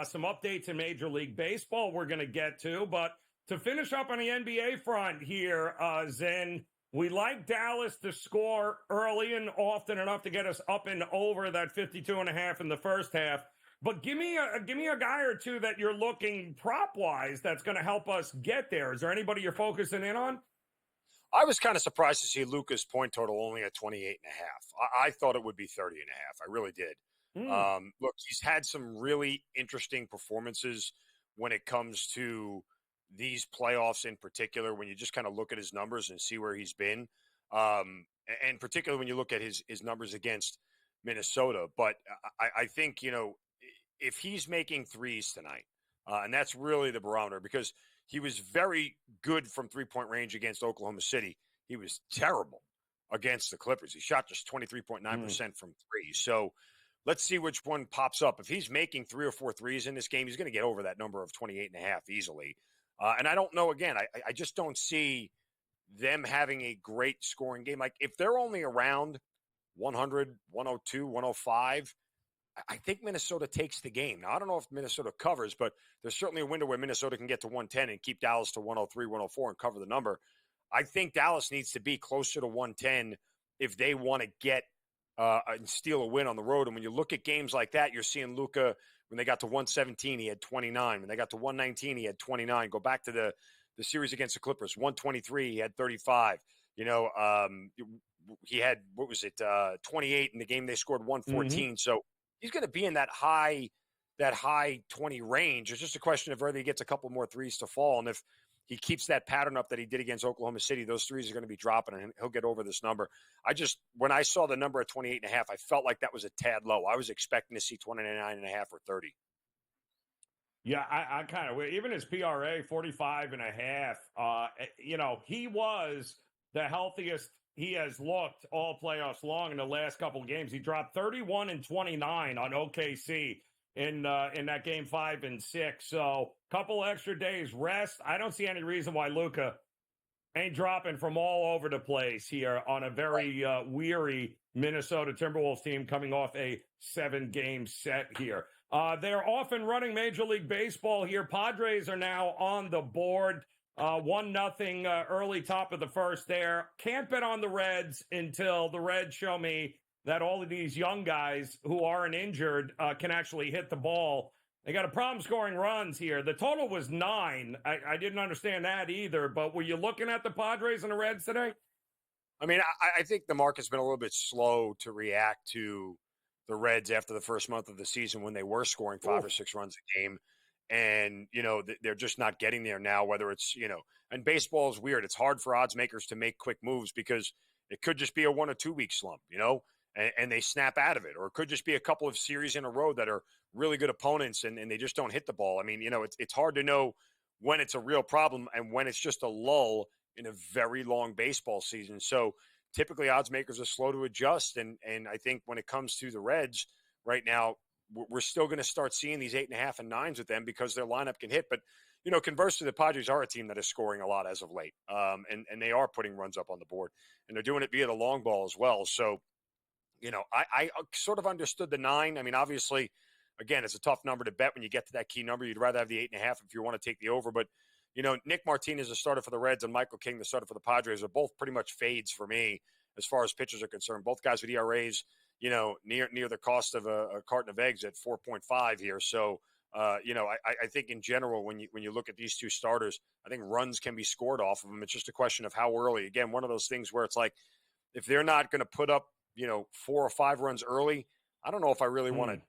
some updates in Major League Baseball we're going to get to. But to finish up on the NBA front here, Zen, we like Dallas to score early and often enough to get us up and over that 52.5 in the first half. But give me a guy or two that you're looking prop-wise that's going to help us get there. Is there anybody you're focusing in on? I was kind of surprised to see Luka's point total only at 28.5. I thought it would be 30.5. I really did. Look, he's had some really interesting performances when it comes to these playoffs in particular, when you just kind of look at his numbers and see where he's been. And particularly when you look at his numbers against Minnesota. But I think, if he's making threes tonight, and that's really the barometer, because he was very good from three-point range against Oklahoma City. He was terrible against the Clippers. He shot just 23.9% from three. So let's see which one pops up. If he's making 3 or 4 threes in this game, he's going to get over that number of 28.5 easily. And I don't know, again, I just don't see them having a great scoring game. Like, if they're only around 100, 102, 105, I think Minnesota takes the game. Now, I don't know if Minnesota covers, but there's certainly a window where Minnesota can get to 110 and keep Dallas to 103, 104 and cover the number. I think Dallas needs to be closer to 110 if they want to get and steal a win on the road. And when you look at games like that, you're seeing Luka, when they got to 117, he had 29. When they got to 119, he had 29. Go back to the series against the Clippers, 123, he had 35. He had, 28 in the game they scored 114. So he's going to be in that high 20 range. It's just a question of whether he gets a couple more threes to fall. And if he keeps that pattern up that he did against Oklahoma City, those threes are going to be dropping and he'll get over this number. When I saw the number at 28.5, I felt like that was a tad low. I was expecting to see 29.5 or 30. Yeah, I kind of, even his PRA 45.5, he was the healthiest he has looked all playoffs long in the last couple of games. He dropped 31 and 29 on OKC in that game 5 and 6. So couple extra days rest. I don't see any reason why Luka ain't dropping from all over the place here on a very weary Minnesota Timberwolves team coming off a 7-game set here. They're off and running Major League Baseball here. Padres are now on the board. 1-0 early top of the first there. Can't bet on the Reds until the Reds show me that all of these young guys who aren't injured can actually hit the ball. They got a problem scoring runs here. The total was 9. I didn't understand that either, but were you looking at the Padres and the Reds today? I mean, I think the market's been a little bit slow to react to the Reds after the first month of the season when they were scoring 5 or 6 runs a game. And, they're just not getting there now, whether it's, and baseball is weird. It's hard for odds makers to make quick moves because it could just be a 1 or 2 week slump, and they snap out of it. Or it could just be a couple of series in a row that are really good opponents and they just don't hit the ball. I mean, it's hard to know when it's a real problem and when it's just a lull in a very long baseball season. So typically odds makers are slow to adjust. And I think when it comes to the Reds right now, we're still going to start seeing these 8.5 and 9s with them because their lineup can hit. But, conversely, the Padres are a team that is scoring a lot as of late. And they are putting runs up on the board. And they're doing it via the long ball as well. So, I sort of understood the 9. I mean, obviously, again, it's a tough number to bet when you get to that key number. You'd rather have the 8.5 if you want to take the over. But, Nick Martinez, the starter for the Reds, and Michael King, the starter for the Padres, are both pretty much fades for me as far as pitchers are concerned. Both guys with ERAs, near the cost of a carton of eggs at 4.5 here. So, I think in general, when you look at these two starters, I think runs can be scored off of them. It's just a question of how early. Again, one of those things where it's like, if they're not going to put up, 4 or 5 runs early, I don't know if I really want to,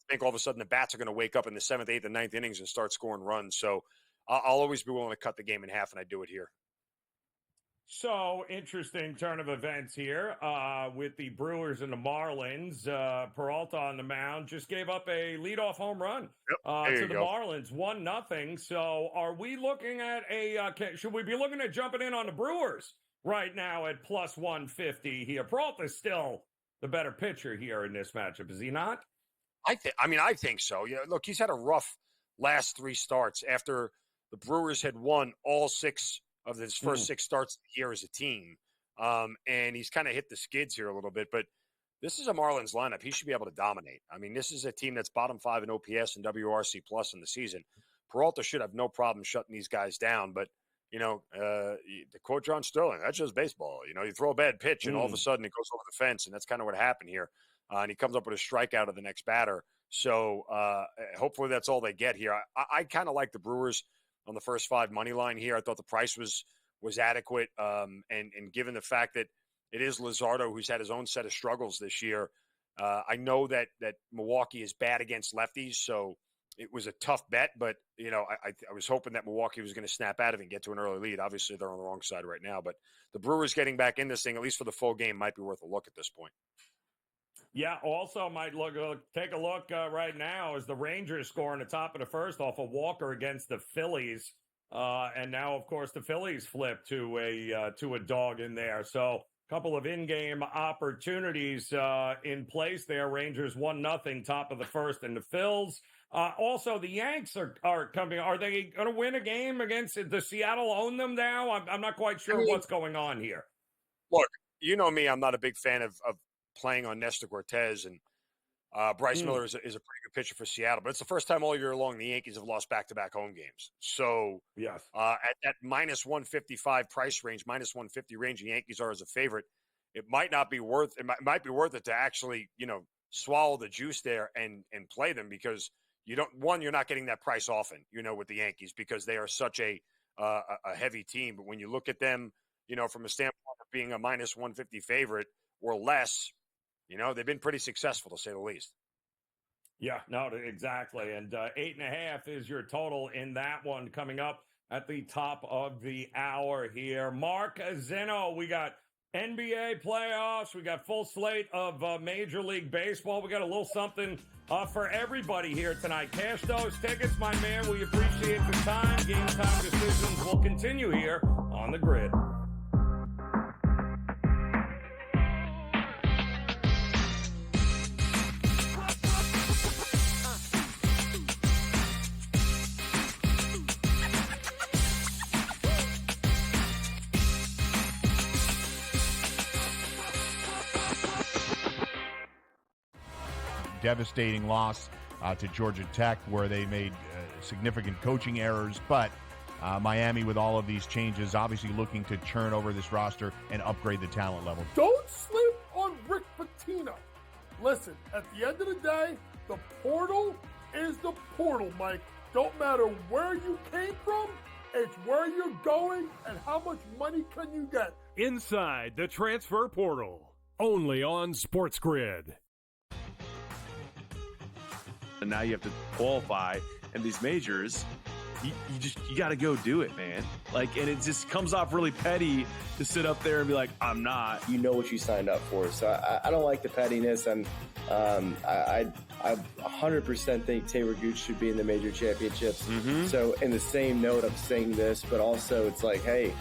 think all of a sudden the bats are going to wake up in the 7th, 8th, and 9th innings and start scoring runs. So I'll always be willing to cut the game in half, and I do it here. So, interesting turn of events here with the Brewers and the Marlins. Peralta on the mound just gave up a leadoff home run to the Marlins, 1-0. So, are we looking at should we be looking at jumping in on the Brewers right now at plus 150 here? Peralta's still the better pitcher here in this matchup, is he not? I think so. Yeah, look, he's had a rough last 3 starts after the Brewers had won all 6 of his first 6 starts of the year as a team. And he's kind of hit the skids here a little bit, but this is a Marlins lineup. He should be able to dominate. I mean, this is a team that's bottom 5 in OPS and WRC plus in the season. Peralta should have no problem shutting these guys down, but the quote John Sterling, that's just baseball. You throw a bad pitch and all of a sudden it goes over the fence, and that's kind of what happened here. And he comes up with a strikeout of the next batter. So hopefully that's all they get here. I kind of like the Brewers on the first 5 money line here. I thought the price was adequate. And given the fact that it is Luzardo who's had his own set of struggles this year, I know that Milwaukee is bad against lefties, so it was a tough bet. But, I was hoping that Milwaukee was going to snap out of it and get to an early lead. Obviously, they're on the wrong side right now. But the Brewers getting back in this thing, at least for the full game, might be worth a look at this point. Yeah, also might take a look right now as the Rangers score in the top of the first off of Walker against the Phillies. And now, of course, the Phillies flip to a dog in there. So a couple of in-game opportunities in place there. Rangers 1-0, top of the first, and the Phils. Also, the Yanks are coming. Are they going to win a game against the Seattle own them now? I'm not quite sure what's going on here. Look, you know me, I'm not a big fan of playing on Nestor Cortez, and Bryce Miller is a pretty good pitcher for Seattle, but it's the first time all year long the Yankees have lost back-to-back home games. So yes, at that minus 155 price range, minus 150 range, the Yankees are as a favorite. It might not be worth it. Might be worth it to actually swallow the juice there and play them, because you're not getting that price often with the Yankees, because they are such a heavy team. But when you look at them, from a standpoint of being a minus 150 favorite or less, they've been pretty successful, to say the least. Yeah, no, exactly. And 8.5 is your total in that one, coming up at the top of the hour here. Mark Zeno, we got NBA playoffs. We got full slate of Major League Baseball. We got a little something for everybody here tonight. Cash those tickets, my man. We appreciate the time. Game Time Decisions will continue here on the Grid. Devastating loss to Georgia Tech, where they made significant coaching errors. But Miami, with all of these changes, obviously looking to churn over this roster and upgrade the talent level. Don't sleep on Rick Pitino. Listen, at the end of the day, the portal is the portal, Mike. Don't matter where you came from, it's where you're going and how much money can you get. Inside the transfer portal, only on SportsGrid. And now you have to qualify, and these majors, you got to go do it, man. And it just comes off really petty to sit up there and be like, I'm not. You know what you signed up for. So I don't like the pettiness, and I 100% think Taylor Gooch should be in the major championships. So in the same note, I'm saying this, but also it's like, hey,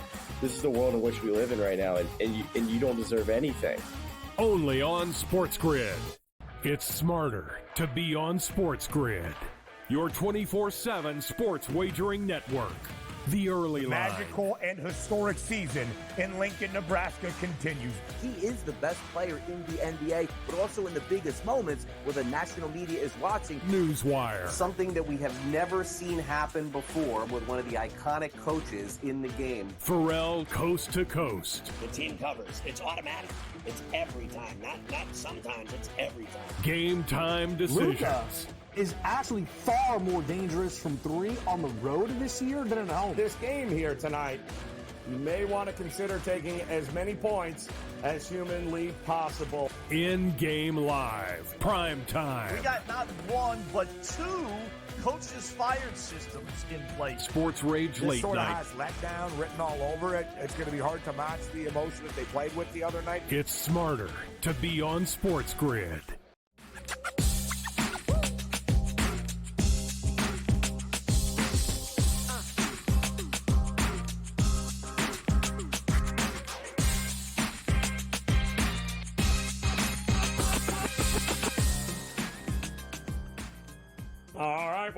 this is the world in which we live in right now, and you don't deserve anything. Only on SportsGrid. It's smarter to be on SportsGrid, your 24/7 sports wagering network. The early line. Magical and historic season in Lincoln, Nebraska continues. He is the best player in the NBA, but also in the biggest moments where the national media is watching. Newswire. Something that we have never seen happen before with one of the iconic coaches in the game. Pharrell, coast to coast. The team covers. It's automatic. It's every time. Not sometimes. It's every time. Game Time Decisions. Luka is actually far more dangerous from 3 on the road this year than at home. This game here tonight, you may want to consider taking as many points as humanly possible. In-game live, prime time. We got not 1, but 2 coaches fired systems in place. Sports Rage This Late sort of Night. has letdown written all over it. It's going to be hard to match the emotion that they played with the other night. It's smarter to be on SportsGrid.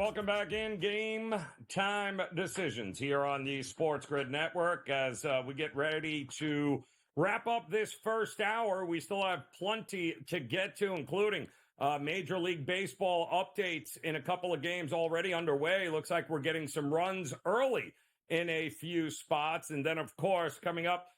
welcome back in. Game Time Decisions here on the SportsGrid Network as we get ready to wrap up this first hour. We still have plenty to get to, including Major League Baseball updates in a couple of games already underway. Looks like we're getting some runs early in a few spots. And then, of course, coming up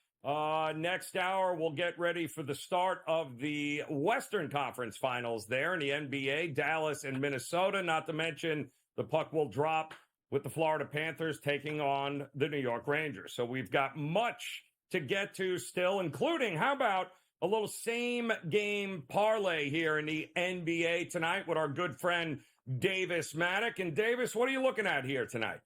next hour, we'll get ready for the start of the Western Conference Finals there in the NBA, Dallas and Minnesota, not to mention the puck will drop with the Florida Panthers taking on the New York Rangers. So we've got much to get to still, including, how about a little same game parlay here in the NBA tonight with our good friend Davis Maddock. And Davis, what are you looking at here tonight?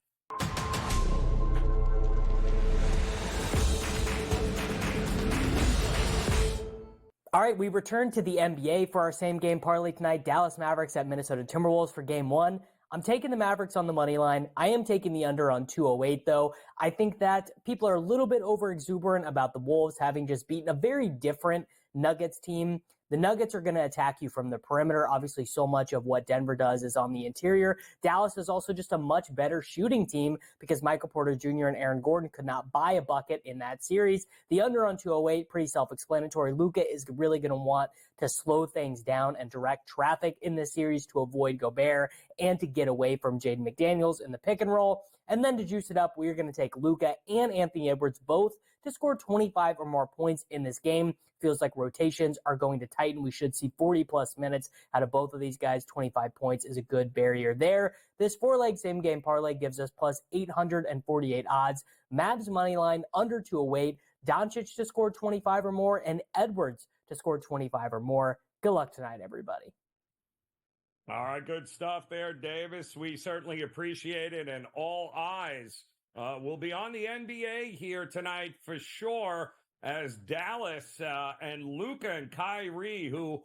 All right, we return to the NBA for our same game parlay tonight. Dallas Mavericks at Minnesota Timberwolves for game one. I'm taking the Mavericks on the money line. I am taking the under on 208, though. I think that people are a little bit over exuberant about the Wolves having just beaten a very different Nuggets team. The Nuggets are going to attack you from the perimeter. Obviously, so much of what Denver does is on the interior. Dallas is also just a much better shooting team because Michael Porter Jr. and Aaron Gordon could not buy a bucket in that series. The under on 208, pretty self-explanatory. Luka is really going to want to slow things down and direct traffic in this series to avoid Gobert and to get away from Jaden McDaniels in the pick and roll. And then to juice it up, we're going to take Luka and Anthony Edwards both to score 25 or more points in this game. Feels like rotations are going to tighten. We should see 40-plus minutes out of both of these guys. 25 points is a good barrier there. This four-leg same-game parlay gives us plus 848 odds. Mavs money line under 208. Doncic to score 25 or more, and Edwards to score 25 or more. Good luck tonight, everybody. All right, good stuff there, Davis. We certainly appreciate it, and all eyes will be on the NBA here tonight for sure, as Dallas and Luka and Kyrie, who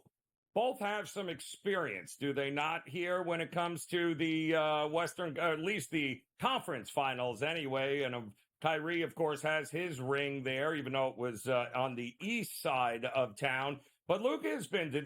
both have some experience, do they not, here when it comes to the Western, at least the conference finals anyway. And Kyrie, of course, has his ring there, even though it was on the east side of town. But Luka has been to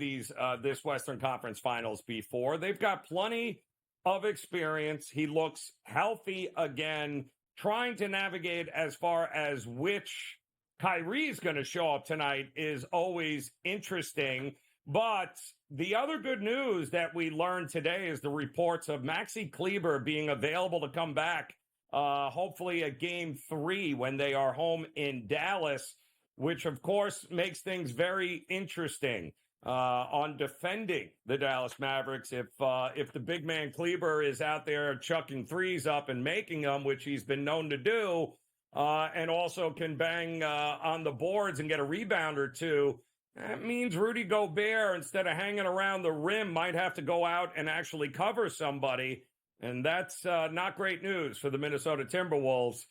this Western Conference Finals before. They've got plenty of experience. He looks healthy again, trying to navigate as far as which Kyrie's going to show up tonight is always interesting. But the other good news that we learned today is the reports of Maxi Kleber being available to come back, hopefully at Game 3 when they are home in Dallas, which, of course, makes things very interesting on defending the Dallas Mavericks. If the big man Kleber is out there chucking threes up and making them, which he's been known to do, and also can bang on the boards and get a rebound or two, that means Rudy Gobert, instead of hanging around the rim, might have to go out and actually cover somebody. And that's not great news for the Minnesota Timberwolves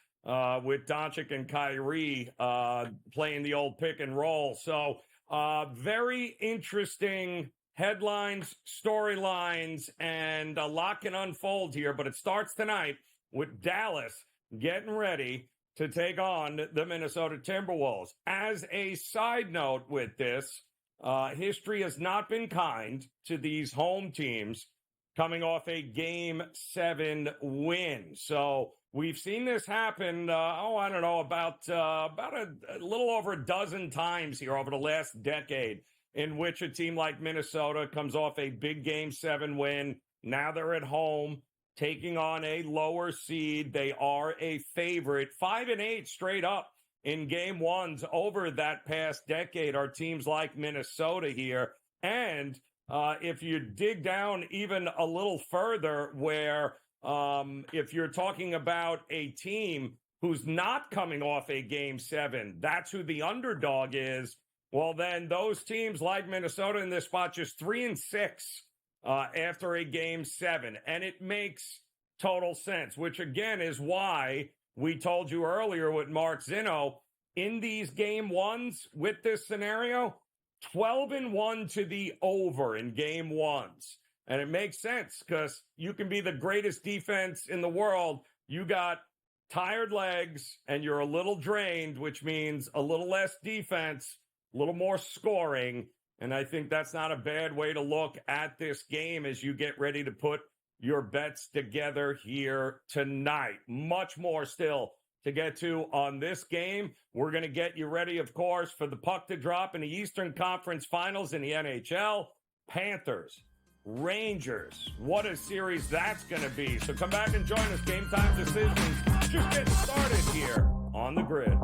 with Doncic and Kyrie playing the old pick and roll. So very interesting headlines, storylines, and a lot can unfold here. But it starts tonight with Dallas getting ready to take on the Minnesota Timberwolves. As a side note with this, history has not been kind to these home teams coming off a Game 7 win. So we've seen this happen, about a little over a dozen times here over the last decade, in which a team like Minnesota comes off a big Game 7 win. Now they're at home, taking on a lower seed. They are a favorite. 5-8 straight up in Game 1s over that past decade are teams like Minnesota here. And if you dig down even a little further, where if you're talking about a team who's not coming off a Game 7, that's who the underdog is. Well, then those teams like Minnesota in this spot just 3-6 after a Game 7. And it makes total sense, which again is why we told you earlier with Mark Zinno, in these Game 1s with this scenario, 12-1 to the over in Game 1s. And it makes sense because you can be the greatest defense in the world. You got tired legs and you're a little drained, which means a little less defense, a little more scoring. And I think that's not a bad way to look at this game as you get ready to put your bets together here tonight. Much more still to get to on this game. We're going to get you ready, of course, for the puck to drop in the Eastern Conference Finals in the NHL. Panthers, Rangers. What a series that's going to be. So come back and join us. Game Time Decisions just getting started here on the grid.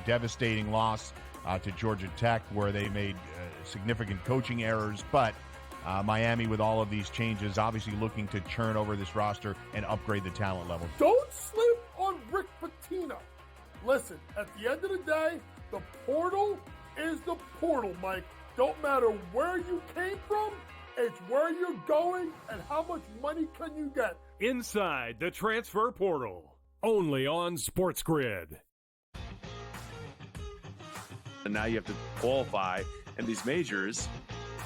Devastating loss to Georgia Tech, where they made significant coaching errors. But Miami, with all of these changes, obviously looking to churn over this roster and upgrade the talent level. Don't sleep on Rick Pitino. Listen, at the end of the day, the portal is the portal, Mike. Don't matter where you came from, it's where you're going and how much money can you get. Inside the transfer portal, only on SportsGrid. And now you have to qualify, and these majors,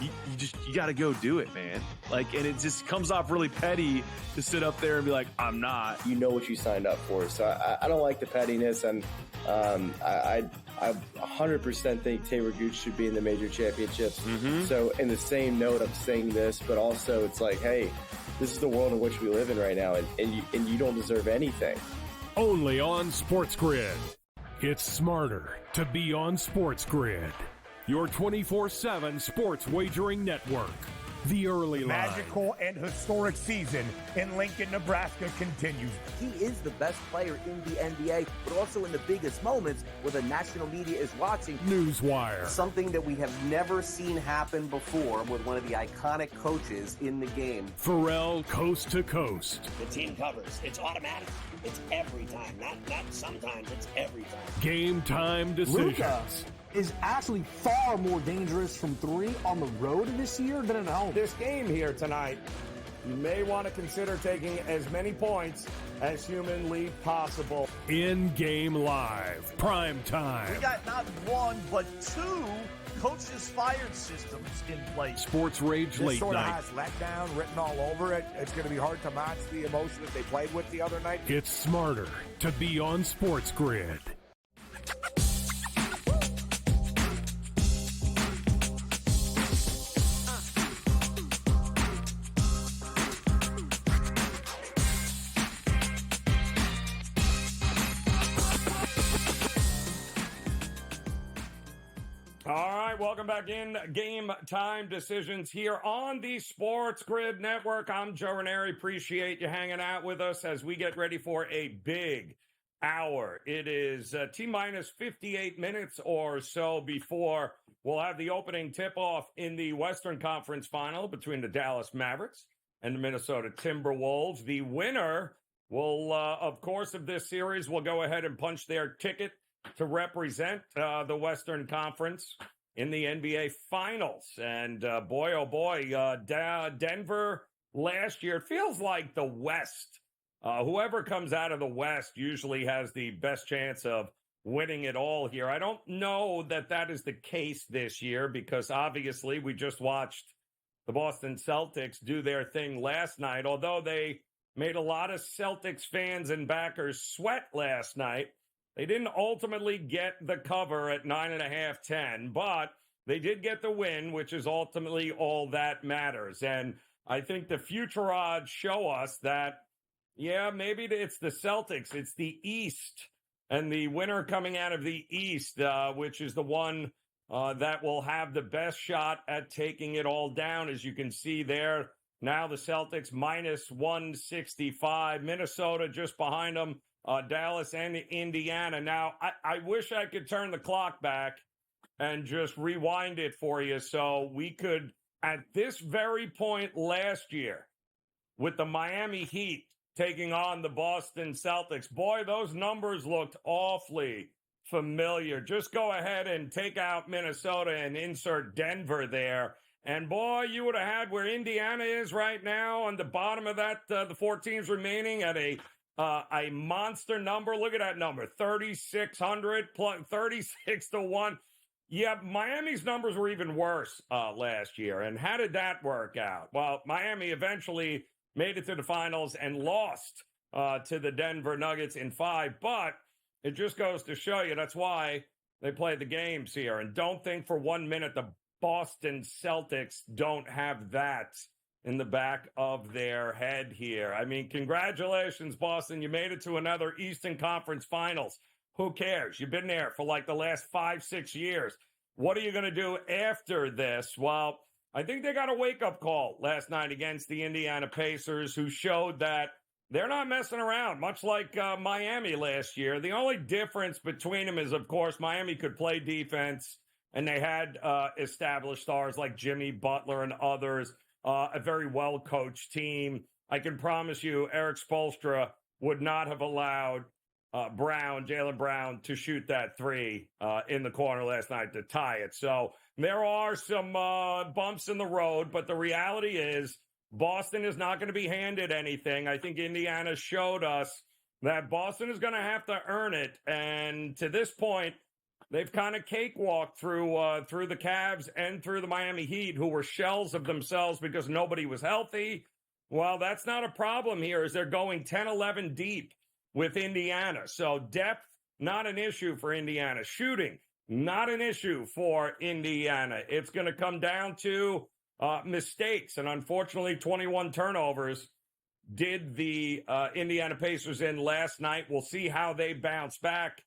you got to go do it, man. Like, and it just comes off really petty to sit up there and be like, I'm not. You know what you signed up for. So I don't like the pettiness, and I 100% think Taylor Gooch should be in the major championships. So in the same note, I'm saying this, but also it's like, hey, this is the world in which we live in right now, and you don't deserve anything. Only on SportsGrid. It's smarter to be on SportsGrid, your 24/7 sports wagering network. The early line. Magical and historic season in Lincoln, Nebraska continues. He is the best player in the NBA, but also in the biggest moments where the national media is watching. Newswire. Something that we have never seen happen before with one of the iconic coaches in the game. Pharrell, coast to coast. The team covers. It's automatic. It's every time. Not sometimes. It's every time. Game Time Decisions. Luka is actually far more dangerous from three on the road this year than at home. This game here tonight, you may want to consider taking as many points as humanly possible. In-game live, prime time. We got not one, but two coaches fired systems in place. Sports Rage This Late sort of Night. has letdown written all over it. It's going to be hard to match the emotion that they played with the other night. It's smarter to be on SportsGrid. All right, welcome back in Game Time Decisions here on the SportsGrid Network. I'm Joe Raineri. Appreciate you hanging out with us as we get ready for a big hour. It is T-minus 58 minutes or so before we'll have the opening tip-off in the Western Conference Final between the Dallas Mavericks and the Minnesota Timberwolves. The winner will, of course, of this series will go ahead and punch their ticket to represent the Western Conference in the NBA Finals. And boy, oh boy, Denver last year, it feels like the West. Whoever comes out of the West usually has the best chance of winning it all here. I don't know that that is the case this year because obviously we just watched the Boston Celtics do their thing last night, although they made a lot of Celtics fans and backers sweat last night. They didn't ultimately get the cover at 9.5, 10, but they did get the win, which is ultimately all that matters. And I think the future odds show us that, yeah, maybe it's the Celtics, it's the East, and the winner coming out of the East, which is the one that will have the best shot at taking it all down. As you can see there, now the Celtics minus 165, Minnesota just behind them. Dallas and Indiana. Now, I wish I could turn the clock back and just rewind it for you so we could, at this very point last year, with the Miami Heat taking on the Boston Celtics, boy, those numbers looked awfully familiar. Just go ahead and take out Minnesota and insert Denver there. And boy, you would have had where Indiana is right now on the bottom of that, the 4 teams remaining at a monster number. Look at that number, 3,600 plus 36 to 1. Yeah, Miami's numbers were even worse last year. And how did that work out? Well, Miami eventually made it to the finals and lost to the Denver Nuggets in 5. But it just goes to show you that's why they play the games here. And don't think for 1 minute the Boston Celtics don't have that in the back of their head here. I mean, congratulations, Boston. You made it to another Eastern Conference Finals. Who cares? You've been there for like the last 5-6 years. What are you going to do after this? Well, I think they got a wake-up call last night against the Indiana Pacers, who showed that they're not messing around, much like Miami last year. The only difference between them is, of course, Miami could play defense, and they had established stars like Jimmy Butler and others, a very well-coached team. I can promise you Eric Spoelstra would not have allowed Jaylen Brown, to shoot that 3 in the corner last night to tie it. So there are some bumps in the road, but the reality is Boston is not going to be handed anything. I think Indiana showed us that Boston is going to have to earn it. And to this point, they've kind of cakewalked through the Cavs and through the Miami Heat, who were shells of themselves because nobody was healthy. Well, that's not a problem here, as they're going 10-11 deep with Indiana. So depth, not an issue for Indiana. Shooting, not an issue for Indiana. It's going to come down to mistakes. And unfortunately, 21 turnovers did the Indiana Pacers in last night. We'll see how they bounce back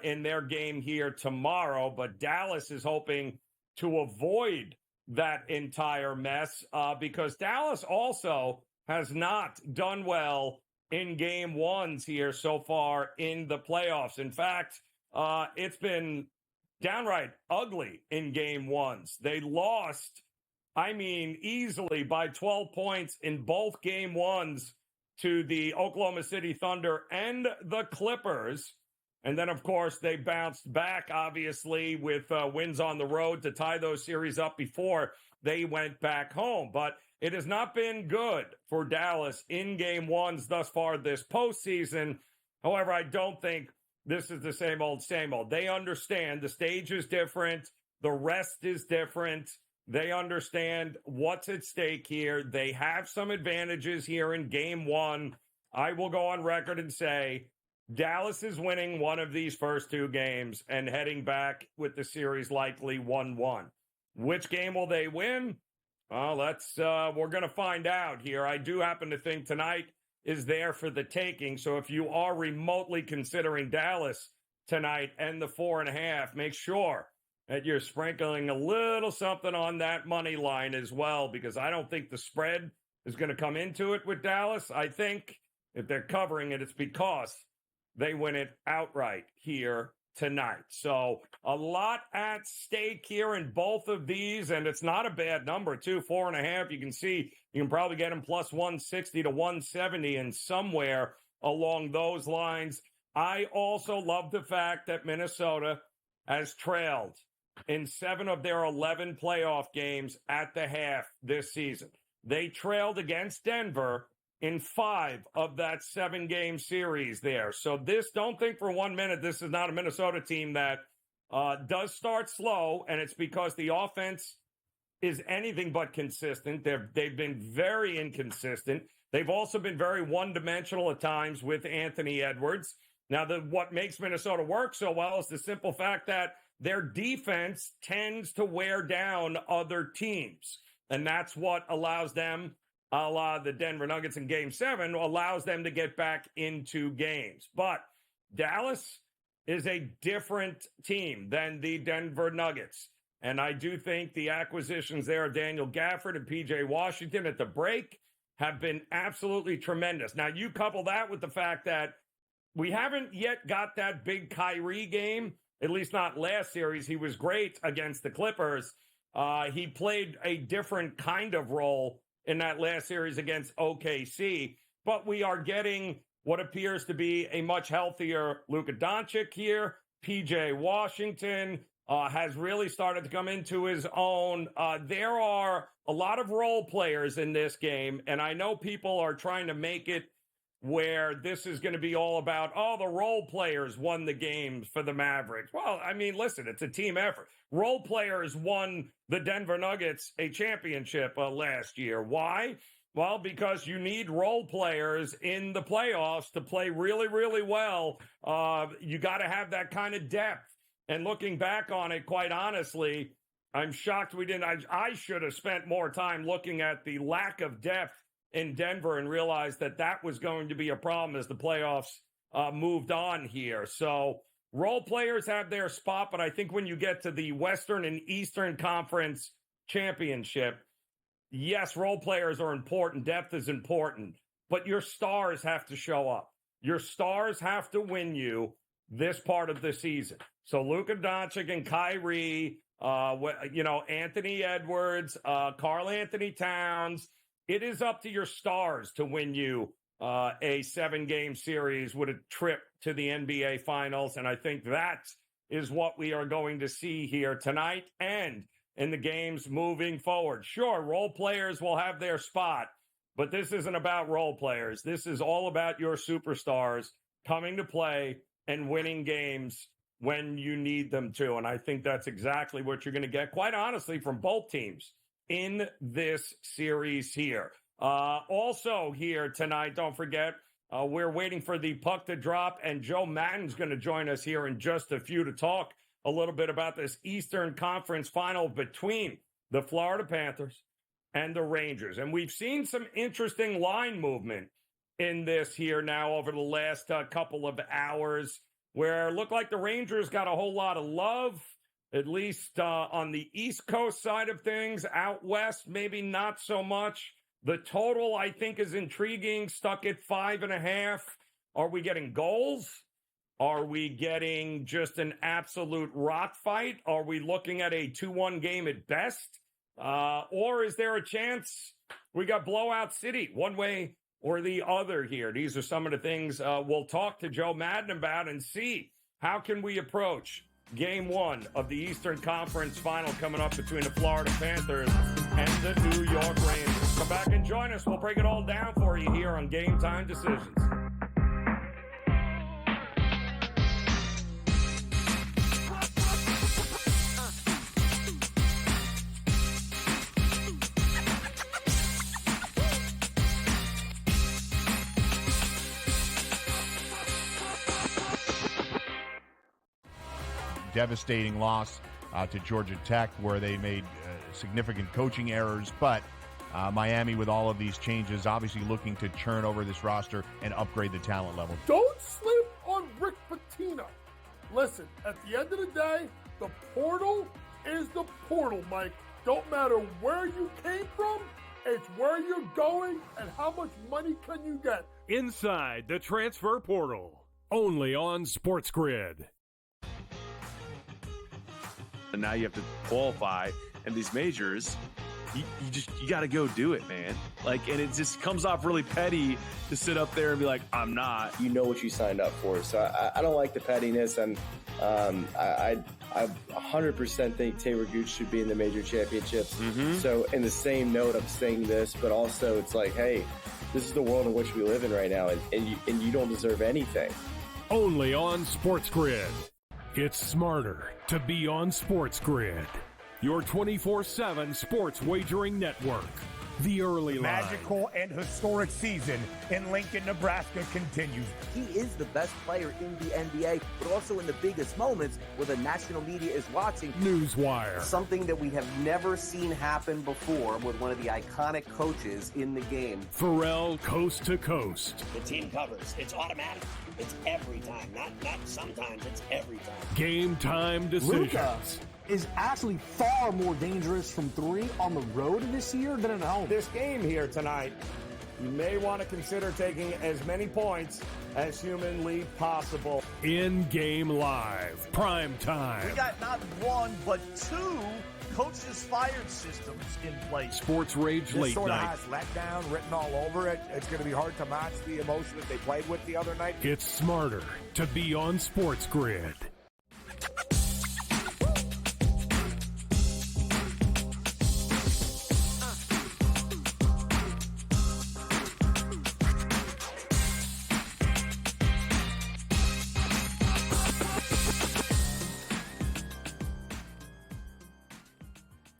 in their game here tomorrow. But Dallas is hoping to avoid that entire mess because Dallas also has not done well in game ones here so far in the playoffs. In fact, it's been downright ugly in game ones. They lost, easily by 12 points in both game ones to the Oklahoma City Thunder and the Clippers. And then, of course, they bounced back, obviously, with wins on the road to tie those series up before they went back home. But it has not been good for Dallas in game ones thus far this postseason. However, I don't think this is the same old, same old. They understand the stage is different. The rest is different. They understand what's at stake here. They have some advantages here in game one. I will go on record and say Dallas is winning one of these first 2 games and heading back with the series likely 1-1. Which game will they win? Well, we're going to find out here. I do happen to think tonight is there for the taking. So if you are remotely considering Dallas tonight and the 4.5, make sure that you're sprinkling a little something on that money line as well, because I don't think the spread is going to come into it with Dallas. I think if they're covering it, it's because they win it outright here tonight. So a lot at stake here in both of these, and it's not a bad number too. 4.5, you can see you can probably get them plus 160 to 170 and somewhere along those lines. I also love the fact that Minnesota has trailed in 7 of their 11 playoff games at the half this season. They trailed against Denver in 5 of that 7-game series there. So don't think for 1 minute this is not a Minnesota team that does start slow, and it's because the offense is anything but consistent. They've been very inconsistent. They've also been very one-dimensional at times with Anthony Edwards. Now, what makes Minnesota work so well is the simple fact that their defense tends to wear down other teams, and that's what allows them, a la the Denver Nuggets in Game 7, allows them to get back into games. But Dallas is a different team than the Denver Nuggets. And I do think the acquisitions there of Daniel Gafford and P.J. Washington at the break have been absolutely tremendous. Now, you couple that with the fact that we haven't yet got that big Kyrie game, at least not last series. He was great against the Clippers. He played a different kind of role in that last series against OKC. But we are getting what appears to be a much healthier Luka Doncic here. P.J. Washington has really started to come into his own. There are a lot of role players in this game, and I know people are trying to make it where this is going to be all about, oh, the role players won the game for the Mavericks. Well, I mean, listen, it's a team effort. Role players won the Denver Nuggets a championship last year. Why? Well, because you need role players in the playoffs to play really, really well. You got to have that kind of depth. And looking back on it, quite honestly, I'm shocked we didn't. I should have spent more time looking at the lack of depth in Denver and realized that that was going to be a problem as the playoffs moved on here. So role players have their spot, but I think when you get to the Western and Eastern Conference championship, yes, role players are important. Depth is important, but your stars have to show up. Your stars have to win you this part of the season. So Luka Doncic and Kyrie, Anthony Edwards, Karl Anthony Towns. It is up to your stars to win you a 7-game series with a trip to the NBA Finals. And I think that is what we are going to see here tonight and in the games moving forward. Sure, role players will have their spot, but this isn't about role players. This is all about your superstars coming to play and winning games when you need them to. And I think that's exactly what you're going to get, quite honestly, from both teams in this series here. Also here tonight, don't forget, we're waiting for the puck to drop, and Joe Madden's going to join us here in just a few to talk a little bit about this Eastern Conference final between the Florida Panthers and the Rangers. And we've seen some interesting line movement in this here now over the last couple of hours, where it looked like the Rangers got a whole lot of love, at least on the East Coast side of things. Out west, maybe not so much. The total, I think, is intriguing, stuck at 5.5. Are we getting goals? Are we getting just an absolute rock fight? Are we looking at a 2-1 game at best? Or is there a chance we got blowout city one way or the other here? These are some of the things we'll talk to Joe Madden about and see how can we approach Game 1 of the Eastern Conference final coming up between the Florida Panthers and the New York Rangers. Come back and join us. We'll break it all down for you here on GameTime Decisions. Devastating loss to Georgia Tech, where they made significant coaching errors. But Miami, with all of these changes, obviously looking to churn over this roster and upgrade the talent level. Don't sleep on Rick Pitino. Listen, at the end of the day, the portal is the portal, Mike. Don't matter where you came from, it's where you're going and how much money can you get. Inside the transfer portal, only on SportsGrid. And now you have to qualify, and these majors, you got to go do it, man. Like, and it just comes off really petty to sit up there and be like, I'm not. You know what you signed up for. So I don't like the pettiness, and I 100% think Taylor Gooch should be in the major championships. So in the same note, I'm saying this, but also it's like, hey, this is the world in which we live in right now, and you don't deserve anything. Only on SportsGrid. It's smarter to be on SportsGrid, your 24/7 sports wagering network. The early line. Magical and historic season in Lincoln, Nebraska continues. He is the best player in the NBA, but also in the biggest moments where the national media is watching. Newswire. Something that we have never seen happen before with one of the iconic coaches in the game. Pharrell, coast to coast. The team covers. It's automatic. It's every time. Not sometimes. It's every time. GameTime Decisions. Luka is actually far more dangerous from 3 on the road this year than at home. This game here tonight, you may want to consider taking as many points as humanly possible. In-game live, prime time. We got not one, but 2 coaches fired systems in place. Sports Rage This Late sort of Night. has letdown written all over it. It's going to be hard to match the emotion that they played with the other night. It's smarter to be on SportsGrid.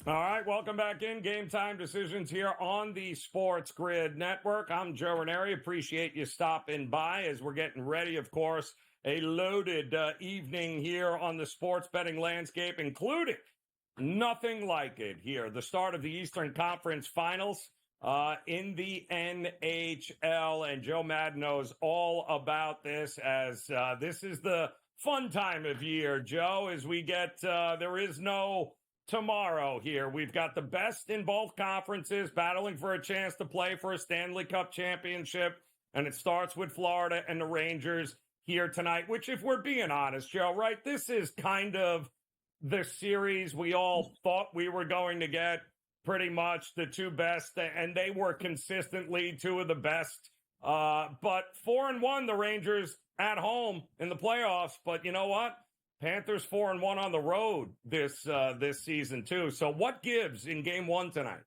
All right, welcome back in. Game Time Decisions here on the Sports Grid Network. I'm Joe Raineri. Appreciate you stopping by as we're getting ready, of course, a loaded evening here on the sports betting landscape, including nothing like it here. The start of the Eastern Conference Finals in the NHL, and Joe Madden knows all about this as this is the fun time of year, Joe, as we get, there is no tomorrow here. We've got the best in both conferences battling for a chance to play for a Stanley Cup championship, and it starts with Florida and the Rangers here tonight, which, if we're being honest, Joe, right, this is kind of the series we all thought we were going to get, pretty much the two best, and they were consistently two of the best. But 4-1, the Rangers at home in the playoffs. But you know what? Panthers 4-1 on the road this season too. So what gives in game one tonight?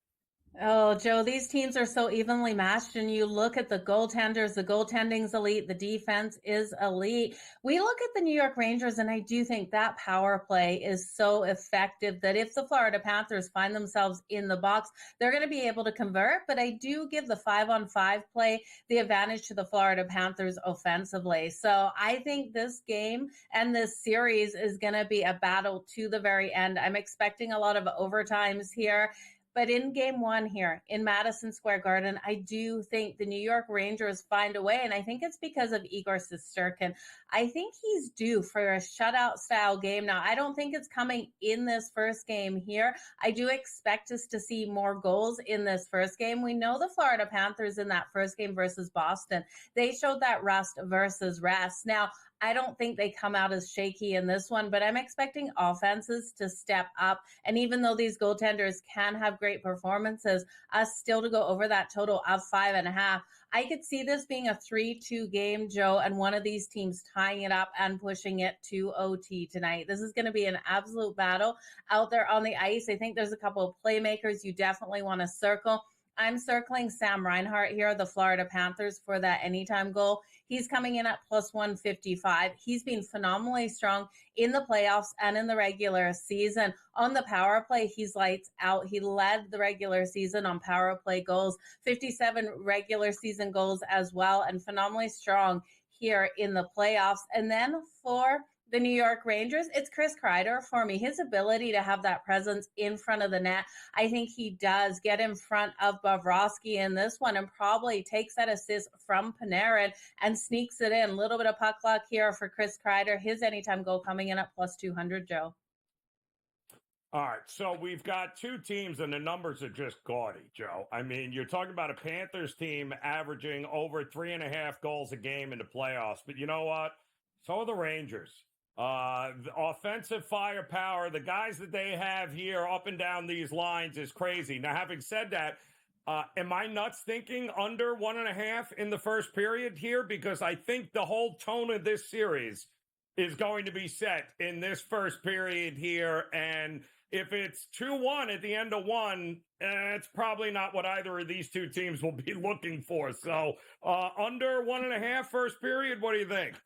Oh, Joe, these teams are so evenly matched, and you look at the goaltenders, the goaltending's elite, the defense is elite. We look at the New York Rangers, and I do think that power play is so effective that if the Florida Panthers find themselves in the box, they're going to be able to convert. But I do give the 5-on-5 play the advantage to the Florida Panthers offensively. So I think this game and this series is going to be a battle to the very end. I'm expecting a lot of overtimes here. But in game one here in Madison Square Garden, I do think the New York Rangers find a way. And I think it's because of Igor Shesterkin. I think he's due for a shutout style game. Now, I don't think it's coming in this first game here. I do expect us to see more goals in this first game. We know the Florida Panthers in that first game versus Boston, they showed that rust versus rest. Now, I don't think they come out as shaky in this one, but I'm expecting offenses to step up. And even though these goaltenders can have great performances, us still to go over that total of 5.5. I could see this being a 3-2 game, Joe, and one of these teams tying it up and pushing it to OT tonight. This is going to be an absolute battle out there on the ice. I think there's a couple of playmakers you definitely want to circle. I'm circling Sam Reinhart here, the Florida Panthers, for that anytime goal. He's coming in at plus 155. He's been phenomenally strong in the playoffs and in the regular season. On the power play, he's lights out. He led the regular season on power play goals, 57 regular season goals as well, and phenomenally strong here in the playoffs. And then for the New York Rangers, it's Chris Kreider for me. His ability to have that presence in front of the net, I think he does get in front of Bobrovsky in this one and probably takes that assist from Panarin and sneaks it in. A little bit of puck luck here for Chris Kreider. His anytime goal coming in at plus 200, Joe. All right, so we've got two teams, and the numbers are just gaudy, Joe. I mean, you're talking about a Panthers team averaging over 3.5 goals a game in the playoffs, but you know what? So are the Rangers. The offensive firepower, the guys that they have here up and down these lines is crazy. Now, having said that, am I nuts thinking under 1.5 in the first period here? Because I think the whole tone of this series is going to be set in this first period here. And if it's 2-1 at the end of one, it's probably not what either of these two teams will be looking for. So under 1.5 first period, what do you think?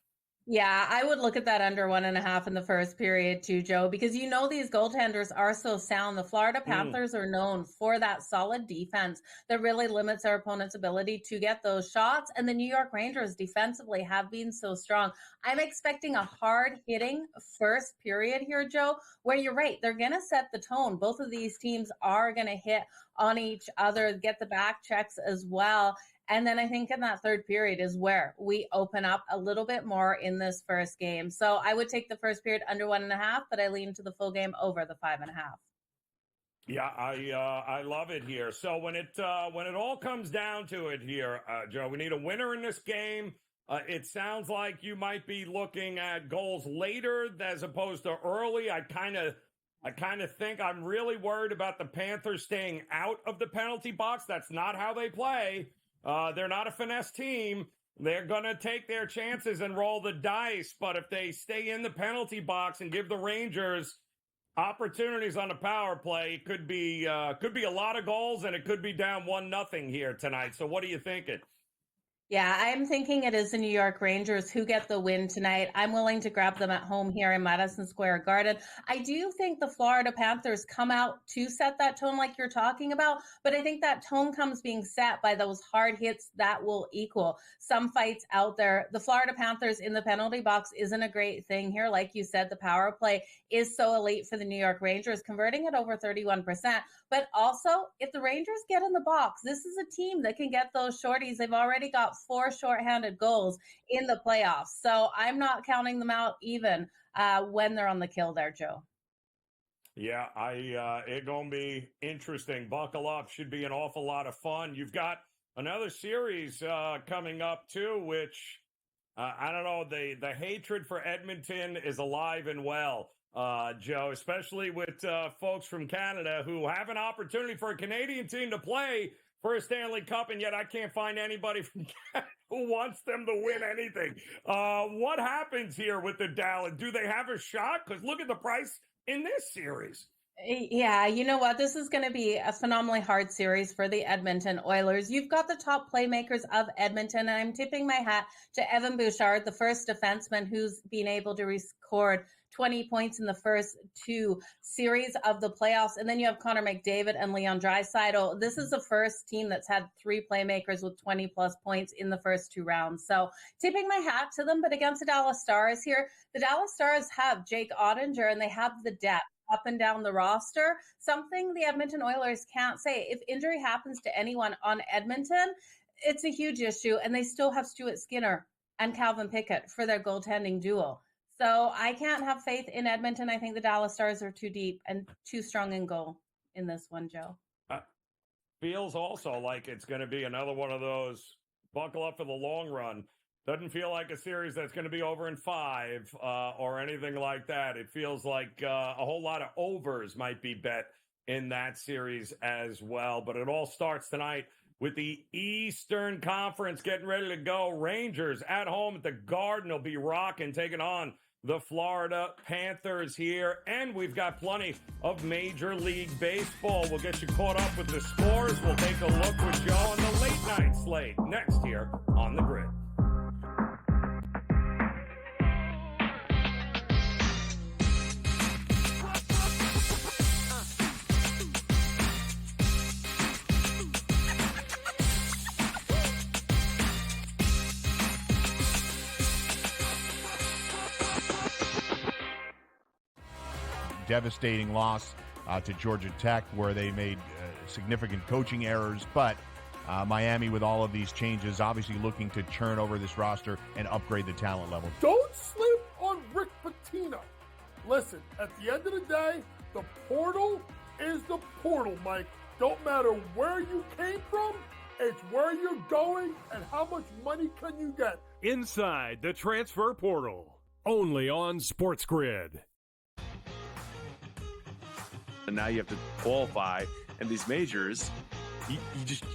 Yeah, I would look at that under 1.5 in the first period too, Joe, because you know these goaltenders are so sound. The Florida Panthers are known for that solid defense that really limits their opponent's ability to get those shots. And the New York Rangers defensively have been so strong. I'm expecting a hard-hitting first period here, Joe, where you're right. They're going to set the tone. Both of these teams are going to hit on each other, get the back checks as well. And then I think in that third period is where we open up a little bit more in this first game. So I would take the first period under 1.5, but I lean to the full game over the 5.5. Yeah, I love it here. So when it all comes down to it here, Joe, we need a winner in this game. It sounds like you might be looking at goals later as opposed to early. I kind of think I'm really worried about the Panthers staying out of the penalty box. That's not how they play. They're not a finesse team. They're going to take their chances and roll the dice. But if they stay in the penalty box and give the Rangers opportunities on the power play, it could be a lot of goals, and it could be down 1-0 here tonight. So what are you thinking? Yeah, I'm thinking it is the New York Rangers who get the win tonight. I'm willing to grab them at home here in Madison Square Garden. I do think the Florida Panthers come out to set that tone like you're talking about, but I think that tone comes being set by those hard hits that will equal some fights out there. The Florida Panthers in the penalty box isn't a great thing here. Like you said, the power play is so elite for the New York Rangers, converting at over 31%. But also, if the Rangers get in the box, this is a team that can get those shorties. They've already got 4 shorthanded goals in the playoffs. So I'm not counting them out even when they're on the kill there, Joe. Yeah, it's going to be interesting. Buckle up. Should be an awful lot of fun. You've got another series coming up, too, which, I don't know, the hatred for Edmonton is alive and well, Joe, especially with folks from Canada who have an opportunity for a Canadian team to play for a Stanley Cup, and yet I can't find anybody from Canada who wants them to win anything. What happens here with the Dallas? Do they have a shot? Because look at the price in this series. Yeah, you know what? This is going to be a phenomenally hard series for the Edmonton Oilers. You've got the top playmakers of Edmonton, and I'm tipping my hat to Evan Bouchard, the first defenseman who's been able to record 20 points in the first 2 series of the playoffs. And then you have Connor McDavid and Leon Draisaitl. This is the first team that's had 3 playmakers with 20-plus points in the first 2 rounds. So tipping my hat to them, but against the Dallas Stars here, the Dallas Stars have Jake Ottinger, and they have the depth up and down the roster, something the Edmonton Oilers can't say. If injury happens to anyone on Edmonton, it's a huge issue, and they still have Stuart Skinner and Calvin Pickett for their goaltending duo. So I can't have faith in Edmonton. I think the Dallas Stars are too deep and too strong in goal in this one, Joe. Feels also like it's going to be another one of those buckle up for the long run. Doesn't feel like a series that's going to be over in 5 or anything like that. It feels like a whole lot of overs might be bet in that series as well. But it all starts tonight with the Eastern Conference getting ready to go. Rangers at home at the Garden will be rocking, taking on the Florida Panthers here. And we've got plenty of Major League Baseball. We'll get you caught up with the scores. We'll take a look with Joe on the late night slate next here on The Grid. Devastating loss to Georgia Tech, where they made significant coaching errors. But Miami, with all of these changes, obviously looking to churn over this roster and upgrade the talent level. Don't sleep on Rick Pitino. Listen, at the end of the day, the portal is the portal, Mike. Don't matter where you came from, it's where you're going and how much money can you get. Inside the transfer portal, only on SportsGrid. And now you have to qualify, and these majors, you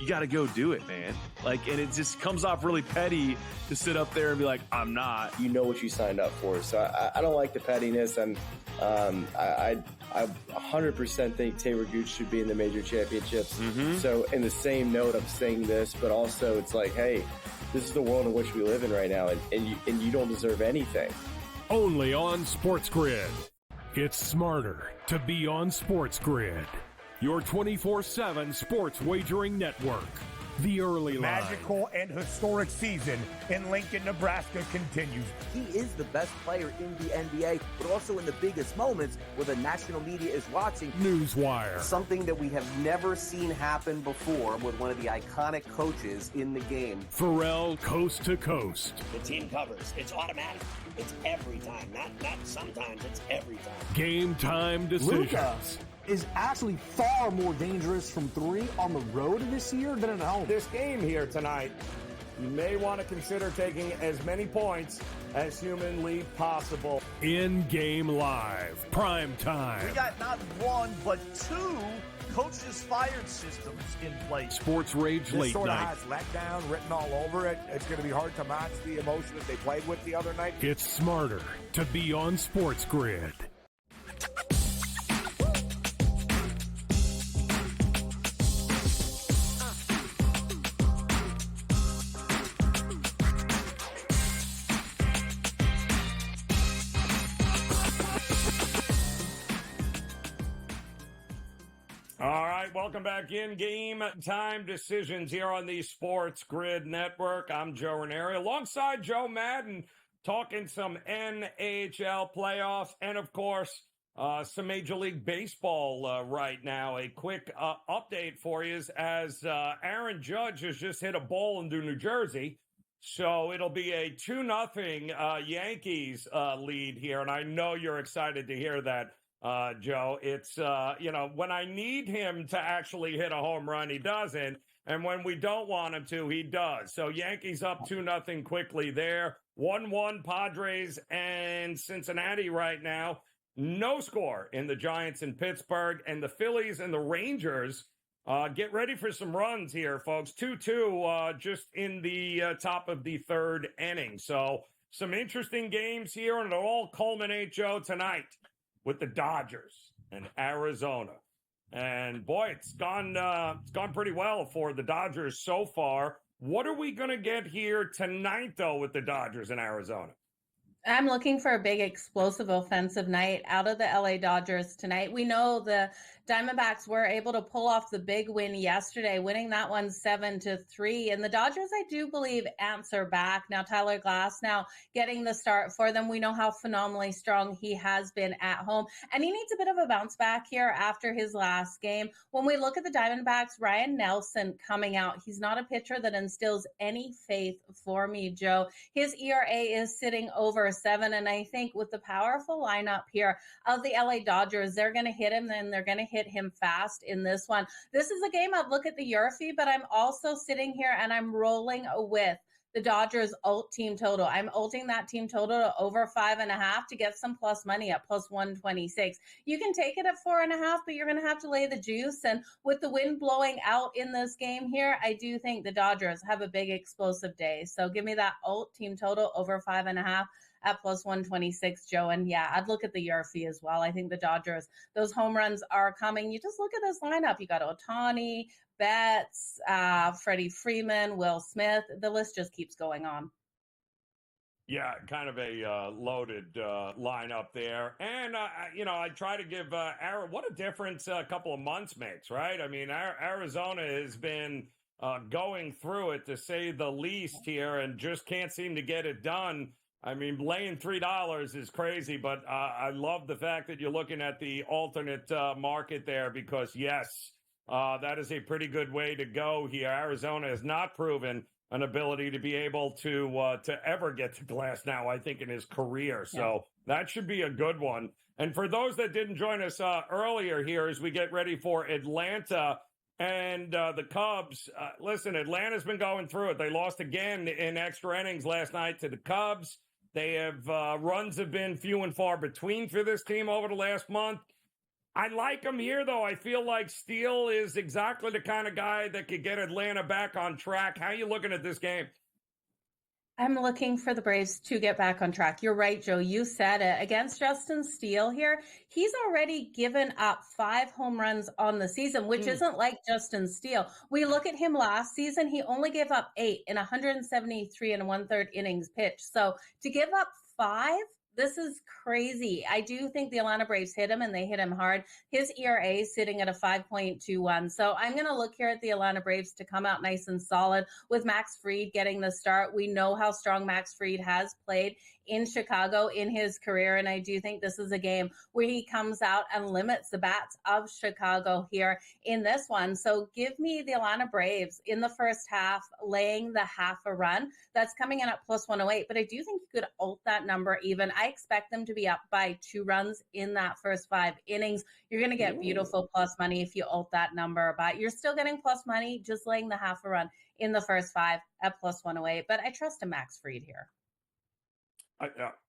got to go do it, man. Like, and it just comes off really petty to sit up there and be like, I'm not. You know what you signed up for. So I don't like the pettiness, and I 100% think Taylor Gooch should be in the major championships. So in the same note, I'm saying this, but also it's like, hey, this is the world in which we live in right now, and you don't deserve anything. Only on SportsGrid. It's smarter to be on SportsGrid, your 24/7 sports wagering network. The early line. Magical and historic season in Lincoln, Nebraska continues. He is the best player in the NBA, but also in the biggest moments where the national media is watching. Newswire. Something that we have never seen happen before with one of the iconic coaches in the game. Pharrell, coast to coast. The team covers. It's automatic. It's every time. Not sometimes. It's every time. GameTime Decisions. Luka is actually far more dangerous from 3 on the road this year than at home. This game here tonight, you may want to consider taking as many points as humanly possible. In-game live, prime time. We got not 1, but 2 coaches fired systems in place. Sports Rage This late sort of night. has letdown written all over it. It's going to be hard to match the emotion that they played with the other night. It's smarter to be on SportsGrid. welcome back in. Game Time Decisions here on the Sports Grid Network. I'm Joe Raineri alongside Joe Madden, talking some NHL playoffs and, of course, some Major League Baseball right now. A quick update for you is as Aaron Judge has just hit a ball into New Jersey. So it'll be a 2-0 Yankees lead here. And I know you're excited to hear that, Joe. It's, when I need him to actually hit a home run, he doesn't. And when we don't want him to, he does. So Yankees up 2-0 quickly there. 1-1 Padres and Cincinnati right now. No score in the Giants in Pittsburgh. And the Phillies and the Rangers, get ready for some runs here, folks. 2-2 just in the top of the third inning. So some interesting games here, and it'll all culminate, Joe, tonight with the Dodgers and Arizona. And boy, it's gone pretty well for the Dodgers so far. What are we going to get here tonight, though, with the Dodgers and Arizona? I'm looking for a big explosive offensive night out of the LA Dodgers tonight. We know the Diamondbacks were able to pull off the big win yesterday, winning that one 7-3. And the Dodgers, I do believe, answer back. Now, Tyler Glass now getting the start for them. We know how phenomenally strong he has been at home. And he needs a bit of a bounce back here after his last game. When we look at the Diamondbacks, Ryan Nelson coming out, he's not a pitcher that instills any faith for me, Joe. His ERA is sitting over 7. And I think with the powerful lineup here of the LA Dodgers, they're going to hit him, then they're going to hit him fast in this one. This is a game I'd look at the Yurfie, but I'm also sitting here and I'm rolling with the Dodgers ult team total. I'm ulting that team total to over 5.5 to get some plus money at plus 126. You can take it at 4.5, but you're going to have to lay the juice. And with the wind blowing out in this game here, I do think the Dodgers have a big explosive day. So give me that ult team total over 5.5 at plus 126, Joe. And yeah, I'd look at the Yurfie as well. I think the Dodgers, those home runs are coming. You just look at this lineup. You got Ohtani, Betts, Freddie Freeman, Will Smith. The list just keeps going on. Yeah, kind of a loaded lineup there. And, I try to give Aaron, what a difference a couple of months makes, right? I mean, Arizona has been going through it, to say the least here, and just can't seem to get it done. I mean, laying $3 is crazy, but I love the fact that you're looking at the alternate market there because, yes, that is a pretty good way to go here. Arizona has not proven an ability to be able to ever get to Glass now, I think, in his career. So that should be a good one. And for those that didn't join us earlier here as we get ready for Atlanta and the Cubs, listen, Atlanta's been going through it. They lost again in extra innings last night to the Cubs. They have runs have been few and far between for this team over the last month. I like him here, though. I feel like Steele is exactly the kind of guy that could get Atlanta back on track. How are you looking at this game? I'm looking for the Braves to get back on track. You're right, Joe. You said it. Against Justin Steele here, he's already given up 5 home runs on the season, which isn't like Justin Steele. We look at him last season, he only gave up 8 in 173 and 1/3 innings pitched. So to give up 5, this is crazy. I do think the Atlanta Braves hit him, and they hit him hard. His ERA is sitting at a 5.21. So I'm going to look here at the Atlanta Braves to come out nice and solid with Max Fried getting the start. We know how strong Max Fried has played in Chicago in his career, and I do think this is a game where he comes out and limits the bats of Chicago here in this one. So give me the Atlanta Braves in the first half, laying the half a run. That's coming in at plus 108, but I do think you could ult that number even. I expect them to be up by 2 runs in that first 5 innings. You're going to get beautiful plus money if you ult that number, but you're still getting plus money just laying the half a run in the first 5 at plus 108. But I trust a Max Fried here.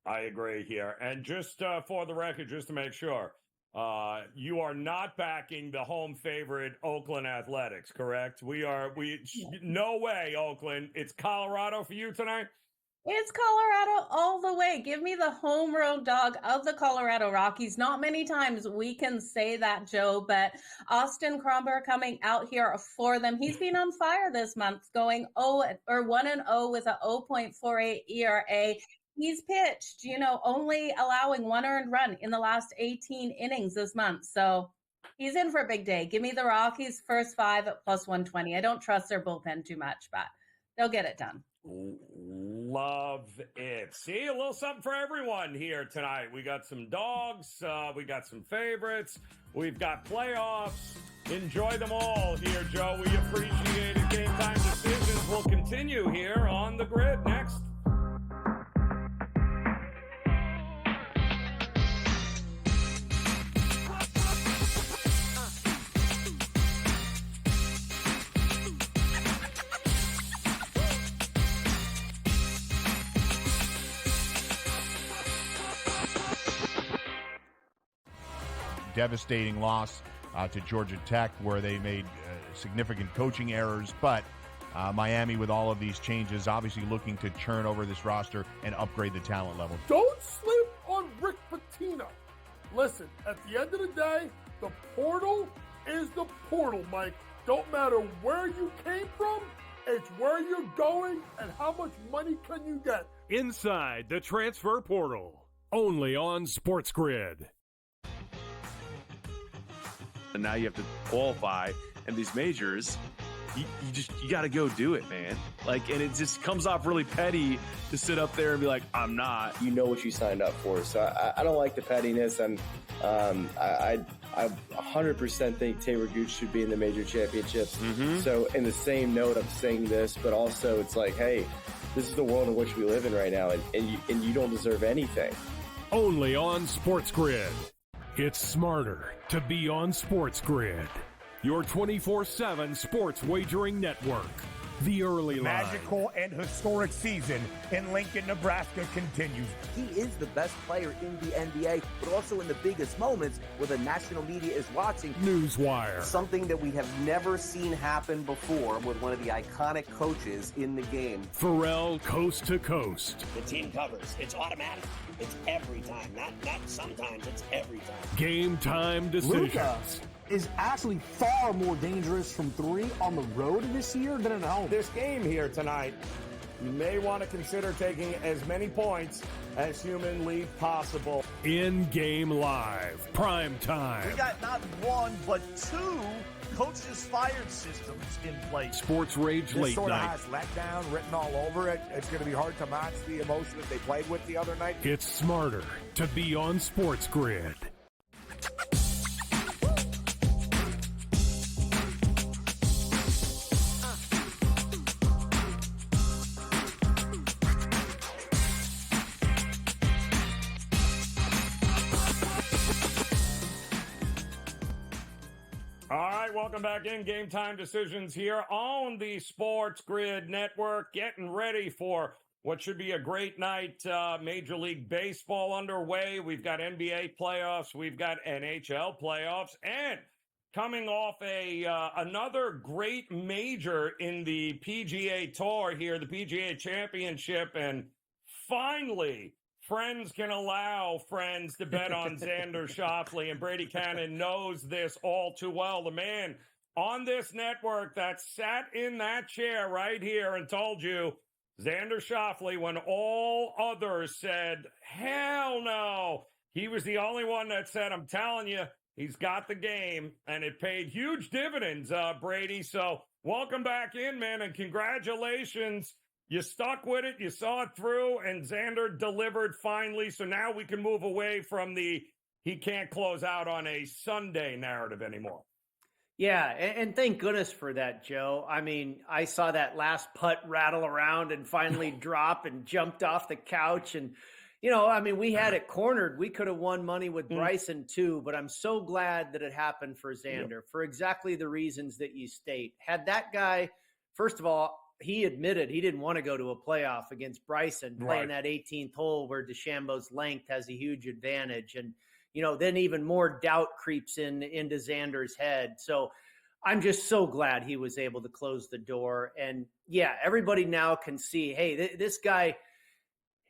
I agree here. And just for the record, just to make sure, you are not backing the home favorite Oakland Athletics, correct? No way, Oakland. It's Colorado for you tonight? It's Colorado all the way. Give me the home road dog of the Colorado Rockies. Not many times we can say that, Joe, but Austin Cromber coming out here for them. He's been on fire this month, going 1-0 with a 0.48 ERA. He's pitched, only allowing 1 earned run in the last 18 innings this month. So He's in for a big day. Give me the Rockies first 5 at plus 120. I don't trust their bullpen too much, but they'll get it done. Love it. See, a little something for everyone here tonight. We got some dogs. We got some favorites. We've got playoffs. Enjoy them all here, Joe. We appreciate it. Game Time Decisions will continue here on the grid next. Devastating loss to Georgia Tech, where they made significant coaching errors. But Miami, with all of these changes, obviously looking to churn over this roster and upgrade the talent level. Don't sleep on Rick Pitino. Listen, at the end of the day, the portal is the portal, Mike. Don't matter where you came from, it's where you're going and how much money can you get. Inside the transfer portal, only on SportsGrid. And now you have to qualify, and these majors, you got to go do it, man. Like, and it just comes off really petty to sit up there and be like, I'm not. You know what you signed up for. So I don't like the pettiness, and I 100% think Taylor Gooch should be in the major championships. So in the same note, I'm saying this, but also it's like, hey, this is the world in which we live in right now, and you don't deserve anything. Only on SportsGrid. It's smarter to be on SportsGrid, your 24/7 sports wagering network. The early line. Magical and historic season in Lincoln, Nebraska continues. He is the best player in the NBA, but also in the biggest moments where the national media is watching. Newswire. Something that we have never seen happen before with one of the iconic coaches in the game. Pharrell, coast to coast. The team covers. It's automatic. It's every time. Not sometimes. It's every time. Game Time Decisions. Luka is actually far more dangerous from 3 on the road this year than at home. This game here tonight, you may want to consider taking as many points as humanly possible. In-game live, prime time. We got not one, but 2 coaches fired systems in place. Sports Rage This Late sort of Night. has letdown written all over it. It's going to be hard to match the emotion that they played with the other night. It's smarter to be on SportsGrid. Welcome back in. Game Time Decisions here on the Sports Grid Network. Getting ready for what should be a great night. Major League Baseball underway. We've got NBA playoffs. We've got NHL playoffs. And coming off another great major in the PGA Tour here, the PGA Championship. And finally, friends can allow friends to bet on Xander Schauffele, and Brady Cannon knows this all too well. The man on this network that sat in that chair right here and told you Xander Schauffele, when all others said, hell no, he was the only one that said, I'm telling you, he's got the game, and it paid huge dividends, Brady. So welcome back in, man, and congratulations. You stuck with it. You saw it through, and Xander delivered finally. So now we can move away from the he can't close out on a Sunday narrative anymore. Yeah, and thank goodness for that, Joe. I mean, I saw that last putt rattle around and finally drop and jumped off the couch. And, you know, I mean, we had it cornered. We could have won money with Bryson too, but I'm so glad that it happened for Xander for exactly the reasons that you state. Had that guy, first of all, he admitted he didn't want to go to a playoff against Bryson, playing that 18th hole where DeChambeau's length has a huge advantage. And, you know, then even more doubt creeps into Xander's head. So I'm just so glad he was able to close the door. And yeah, everybody now can see, hey, this guy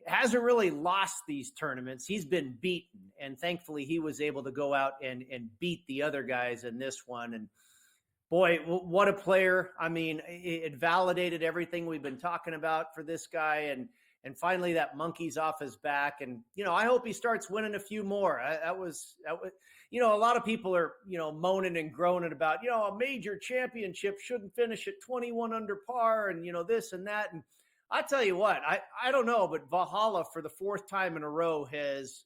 hasn't really lost these tournaments. He's been beaten. And thankfully he was able to go out and beat the other guys in this one. And boy, what a player. I mean, it validated everything we've been talking about for this guy. And And finally, that monkey's off his back. And, I hope he starts winning a few more. That was, a lot of people are, moaning and groaning about, a major championship shouldn't finish at 21 under par and, this and that. And I tell you what, I don't know, but Valhalla for the fourth time in a row has,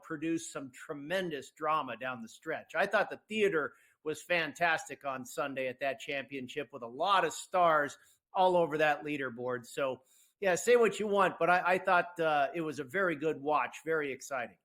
produced some tremendous drama down the stretch. I thought the theater was fantastic on Sunday at that championship with a lot of stars all over that leaderboard. So, yeah, say what you want, but I thought it was a very good watch, very exciting.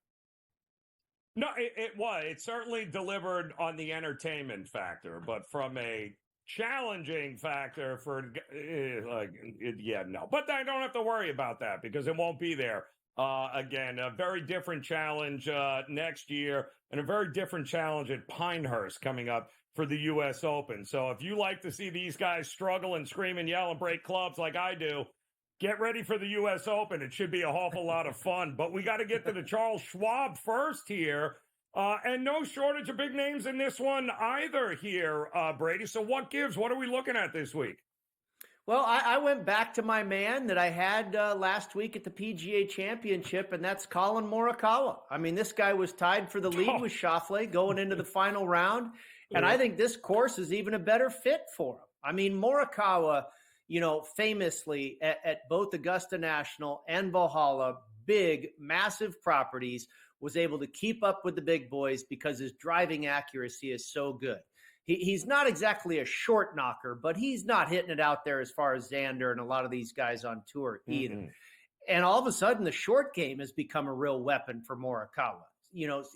No, it was. It certainly delivered on the entertainment factor, but from a challenging factor for no. But I don't have to worry about that because it won't be there. Again, a very different challenge next year and a very different challenge at Pinehurst coming up for the U.S. Open. So if you like to see these guys struggle and scream and yell and break clubs like I do, get ready for the U.S. Open. It should be an awful lot of fun. But we got to get to the Charles Schwab first here. And no shortage of big names in this one either here, Brady. So what gives? What are we looking at this week? Well, I went back to my man that I had last week at the PGA Championship, and that's Colin Morikawa. I mean, this guy was tied for the lead with Schauffele going into the final round, and I think this course is even a better fit for him. I mean, Morikawa, famously at both Augusta National and Valhalla, big, massive properties, was able to keep up with the big boys because his driving accuracy is so good. He's not exactly a short knocker, but he's not hitting it out there as far as Xander and a lot of these guys on tour either. Mm-hmm. And all of a sudden, the short game has become a real weapon for Morikawa.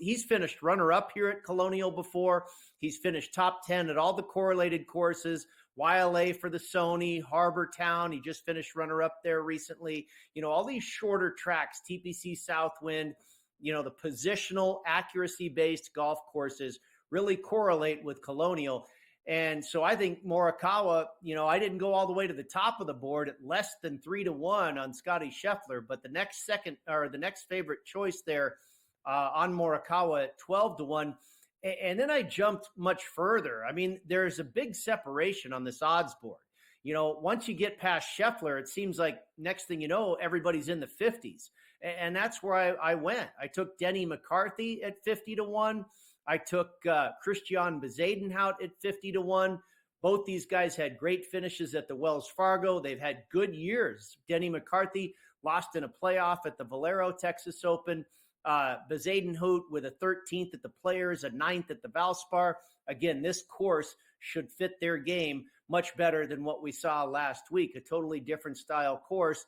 He's finished runner-up here at Colonial before. He's finished top 10 at all the correlated courses, YLA for the Sony, Harbor Town. He just finished runner-up there recently. All these shorter tracks, TPC Southwind, the positional accuracy-based golf courses really correlate with Colonial. And so I think Morikawa, I didn't go all the way to the top of the board at less than 3-1 on Scotty Scheffler, but the next favorite choice there on Morikawa at 12-1. And then I jumped much further. I mean, there's a big separation on this odds board. Once you get past Scheffler, it seems like next thing you know, everybody's in the 50s. And that's where I went. I took Denny McCarthy at 50-1. I took Christian Bezuidenhout at 50-1. Both these guys had great finishes at the Wells Fargo. They've had good years. Denny McCarthy lost in a playoff at the Valero Texas Open. Bezuidenhout with a 13th at the Players, a 9th at the Valspar. Again, this course should fit their game much better than what we saw last week. A totally different style course.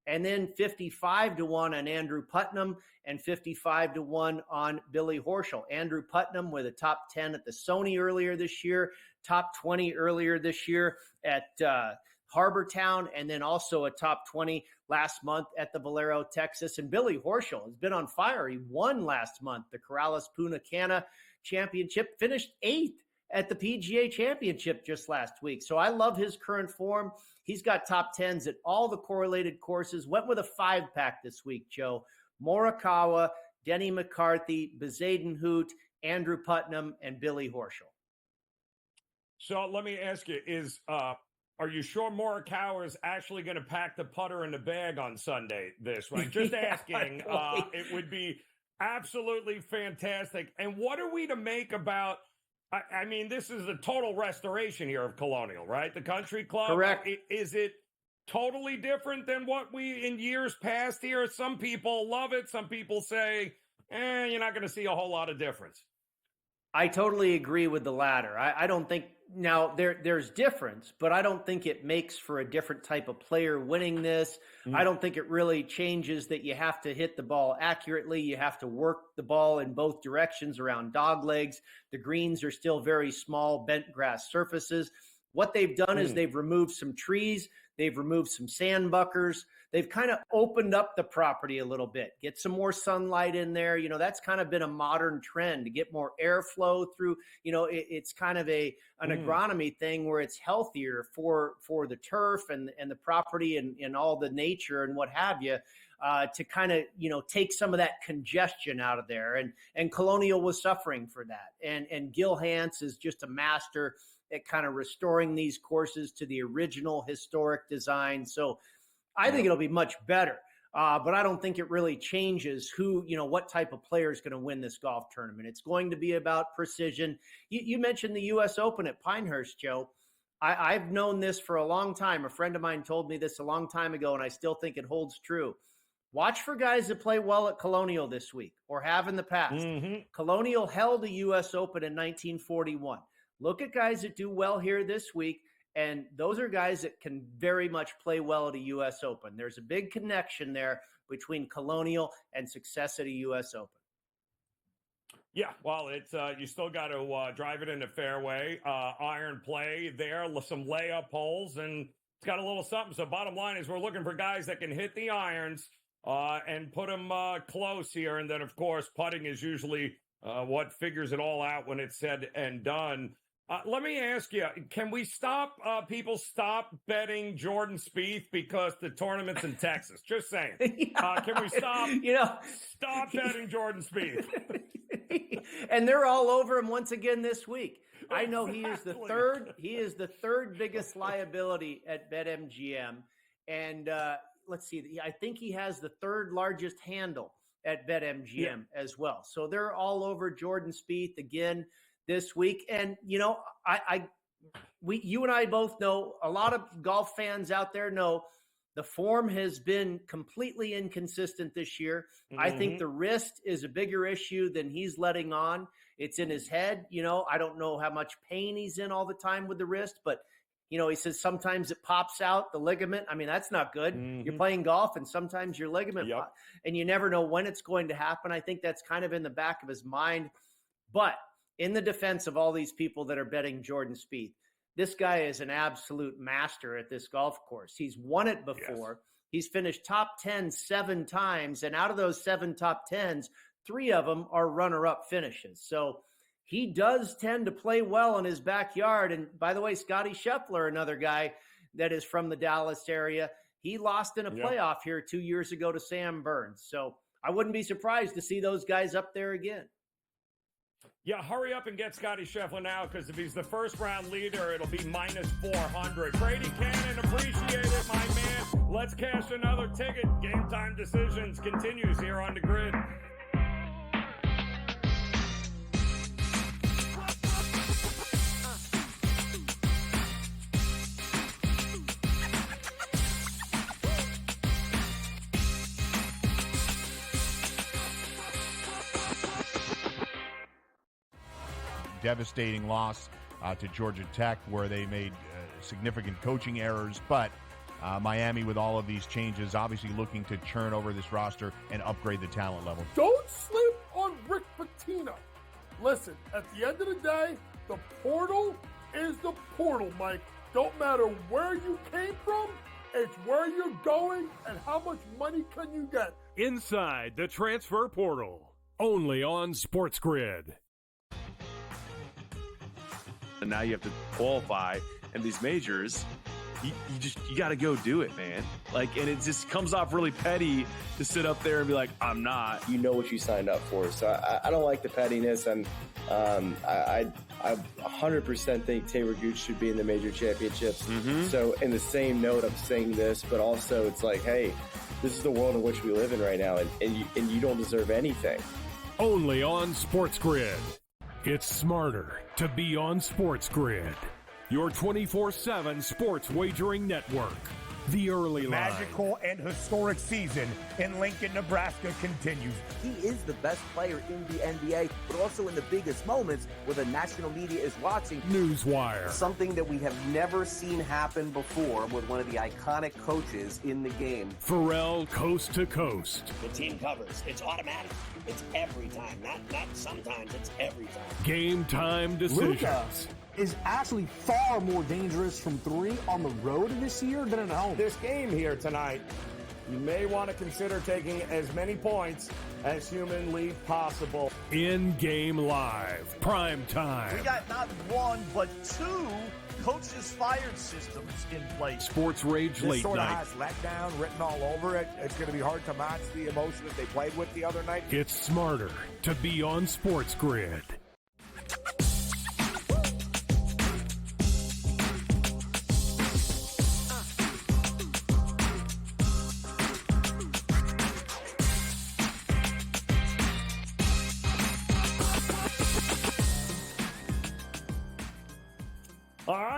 And then 55-1 on Andrew Putnam and 55-1 on Billy Horschel. Andrew Putnam with a top 10 at the Sony earlier this year, top 20 earlier this year at Harbor Town, and then also a top 20 last month at the Valero, Texas. And Billy Horschel has been on fire. He won last month the Corrales Punta Cana Championship, finished 8th at the PGA Championship just last week. So I love his current form. He's got top 10s at all the correlated courses. Went with a 5-pack this week, Joe. Morikawa, Denny McCarthy, Bezuidenhout, Andrew Putnam, and Billy Horschel. So let me ask you, are you sure Morikawa is actually going to pack the putter in the bag on Sunday this week? Just asking. It would be absolutely fantastic. And what are we to make about, I mean, this is a total restoration here of Colonial, right? The country club. Correct. Is it totally different than what we in years past here? Some people love it. Some people say, you're not going to see a whole lot of difference. I totally agree with the latter. I don't think now there's difference, but I don't think it makes for a different type of player winning this. I don't think it really changes that you have to hit the ball accurately. You have to work the ball in both directions around dog legs. The greens are still very small, bent grass surfaces. What they've done is they've removed some trees. They've removed some sandbuckers. They've kind of opened up the property a little bit, get some more sunlight in there. That's kind of been a modern trend to get more airflow through. It's kind of an agronomy thing where it's healthier for the turf and the property and all the nature and what have you, to kind of, take some of that congestion out of there. And Colonial was suffering for that. And Gil Hanse is just a master at kind of restoring these courses to the original historic design. So I think it'll be much better. But I don't think it really changes what type of player is going to win this golf tournament. It's going to be about precision. You mentioned the U.S. Open at Pinehurst, Joe. I've known this for a long time. A friend of mine told me this a long time ago, and I still think it holds true. Watch for guys that play well at Colonial this week or have in the past. Colonial held a U.S. Open in 1941. Look at guys that do well here this week, and those are guys that can very much play well at a U.S. Open. There's a big connection there between Colonial and success at a U.S. Open. Yeah, well, it's you still got to drive it into fairway, iron play there, some layup holes, and it's got a little something. So bottom line is we're looking for guys that can hit the irons and put them close here. And then, of course, putting is usually what figures it all out when it's said and done. Let me ask you, can we stop stop betting Jordan Spieth because the tournament's in Texas? Just saying. Can we stop stop betting Jordan Spieth? And they're all over him once again this week. I know he is the third biggest liability at BetMGM. And let's see, I think he has the third largest handle at BetMGM as well. So they're all over Jordan Spieth again this week. And, you and I both know, a lot of golf fans out there know the form has been completely inconsistent this year. I think the wrist is a bigger issue than he's letting on. It's in his head. I don't know how much pain he's in all the time with the wrist, but he says sometimes it pops out, the ligament. I mean, that's not good. You're playing golf and sometimes your ligament pops, and you never know when it's going to happen. I think that's kind of in the back of his mind. But in the defense of all these people that are betting Jordan Spieth, this guy is an absolute master at this golf course. He's won it before. Yes. He's finished top 10 7 times, and out of those 7 top 10s, 3 of them are runner-up finishes. So he does tend to play well in his backyard. And by the way, Scotty Scheffler, another guy that is from the Dallas area, he lost in a playoff here 2 years ago to Sam Burns. So I wouldn't be surprised to see those guys up there again. Yeah, hurry up and get Scotty Scheffler now, because if he's the first-round leader, it'll be minus 400. Brady Cannon, appreciate it, my man. Let's cash another ticket. Game Time Decisions continues here on the Grid. Devastating loss to Georgia Tech, where they made significant coaching errors. But Miami, with all of these changes, obviously looking to churn over this roster and upgrade the talent level. Don't sleep on Rick Pitino. Listen, at the end of the day, the portal is the portal, Mike. Don't matter where you came from, it's where you're going and how much money can you get. Inside the transfer portal, only on SportsGrid. And now you have to qualify, and these majors, you got to go do it, man. And it just comes off really petty to sit up there and be like, I'm not. You know what you signed up for. So I don't like the pettiness, and I 100% think Taylor Gooch should be in the major championships. So in the same note, I'm saying this, but also it's like, hey, this is the world in which we live in right now, and you don't deserve anything. Only on SportsGrid. It's smarter to be on SportsGrid, your 24/7 sports wagering network. The early line. Magical and historic season in Lincoln, Nebraska continues. He is the best player in the NBA, but also in the biggest moments where the national media is watching. Newswire. Something that we have never seen happen before with one of the iconic coaches in the game. Pharrell, coast to coast. The team covers. It's automatic. It's every time. Not sometimes. It's every time. Game Time Decisions. Luka is actually far more dangerous from 3 on the road this year than at home. This game here tonight, you may want to consider taking as many points as humanly possible. In-game live, prime time. We got not 1, but 2 coaches fired systems in place. Sports Rage This late sort of night. has letdown written all over it. It's going to be hard to match the emotion that they played with the other night. It's smarter to be on SportsGrid.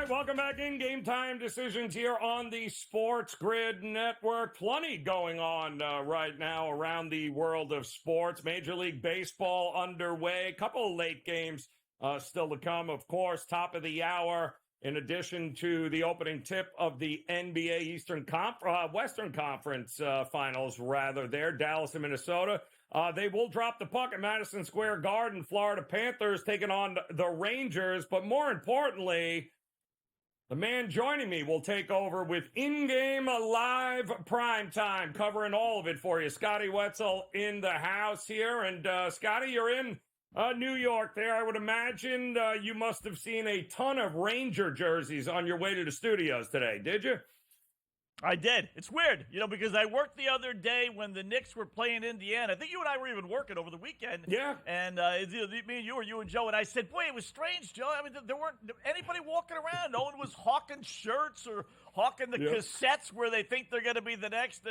right, welcome back in. Game Time Decisions here on the Sports Grid Network. Plenty going on right now around the world of sports. Major League Baseball underway. A couple of late games still to come, of course. Top of the hour, in addition to the opening tip of the NBA Western Conference Finals, rather, there, Dallas and Minnesota. They will drop the puck at Madison Square Garden. Florida Panthers taking on the Rangers. But more importantly, the man joining me will take over with in-game live prime time, covering all of it for you. Scotty Wetzel in the house here. And Scotty, you're in New York there. I would imagine you must have seen a ton of Ranger jerseys on your way to the studios today, did you? I did. It's weird, because I worked the other day when the Knicks were playing Indiana. I think you and I were even working over the weekend. Yeah. And me and you, or you and Joe, and I said, boy, it was strange, Joe. I mean, there weren't anybody walking around. No one was hawking shirts or hawking the cassettes where they think they're going to be the next,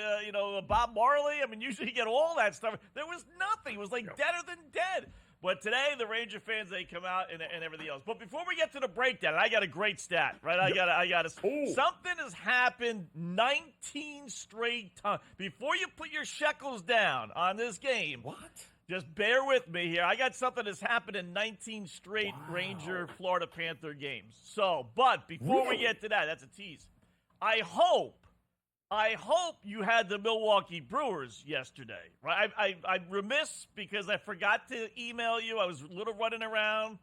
Bob Marley. I mean, usually you get all that stuff. There was nothing. It was like deader than dead. But today, the Ranger fans, they come out and everything else. But before we get to the breakdown, I got a great stat, right? I got something has happened 19 straight times. Before you put your shekels down on this game, just bear with me here. I got something that's happened in 19 straight Ranger Florida Panther games. But before we get to that, that's a tease. I hope you had the Milwaukee Brewers yesterday. Right? I'm remiss because I forgot to email you. I was a little running around.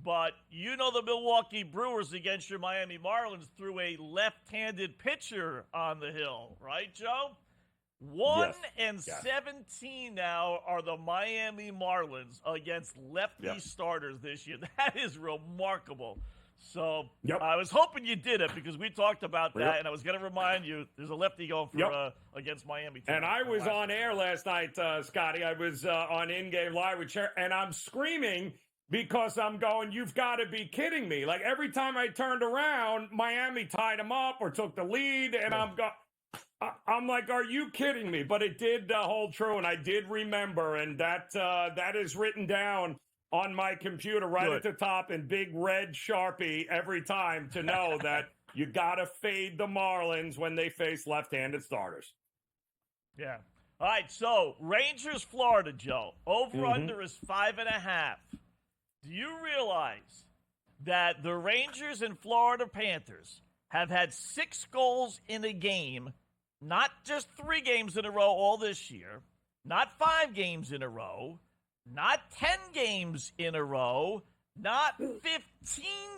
But the Milwaukee Brewers against your Miami Marlins threw a left-handed pitcher on the hill. Right, Joe? 1-17 now are the Miami Marlins against lefty starters this year. That is remarkable. So I was hoping you did it because we talked about that, and I was going to remind you there's a lefty going for against Miami tonight. And I was on air last night, Scotty. I was on in-game live with Cher, and I'm screaming because I'm going, you've got to be kidding me. Like every time I turned around, Miami tied him up or took the lead, and I'm like, are you kidding me? But it did hold true, and I did remember, and that is written down on my computer at the top in big red Sharpie every time to know that you got to fade the Marlins when they face left-handed starters. Yeah. All right, so Rangers, Florida, Joe. Over-under is 5.5. Do you realize that the Rangers and Florida Panthers have had 6 goals in a game, not just 3 games in a row all this year, not 5 games in a row, not 10 games in a row, not 15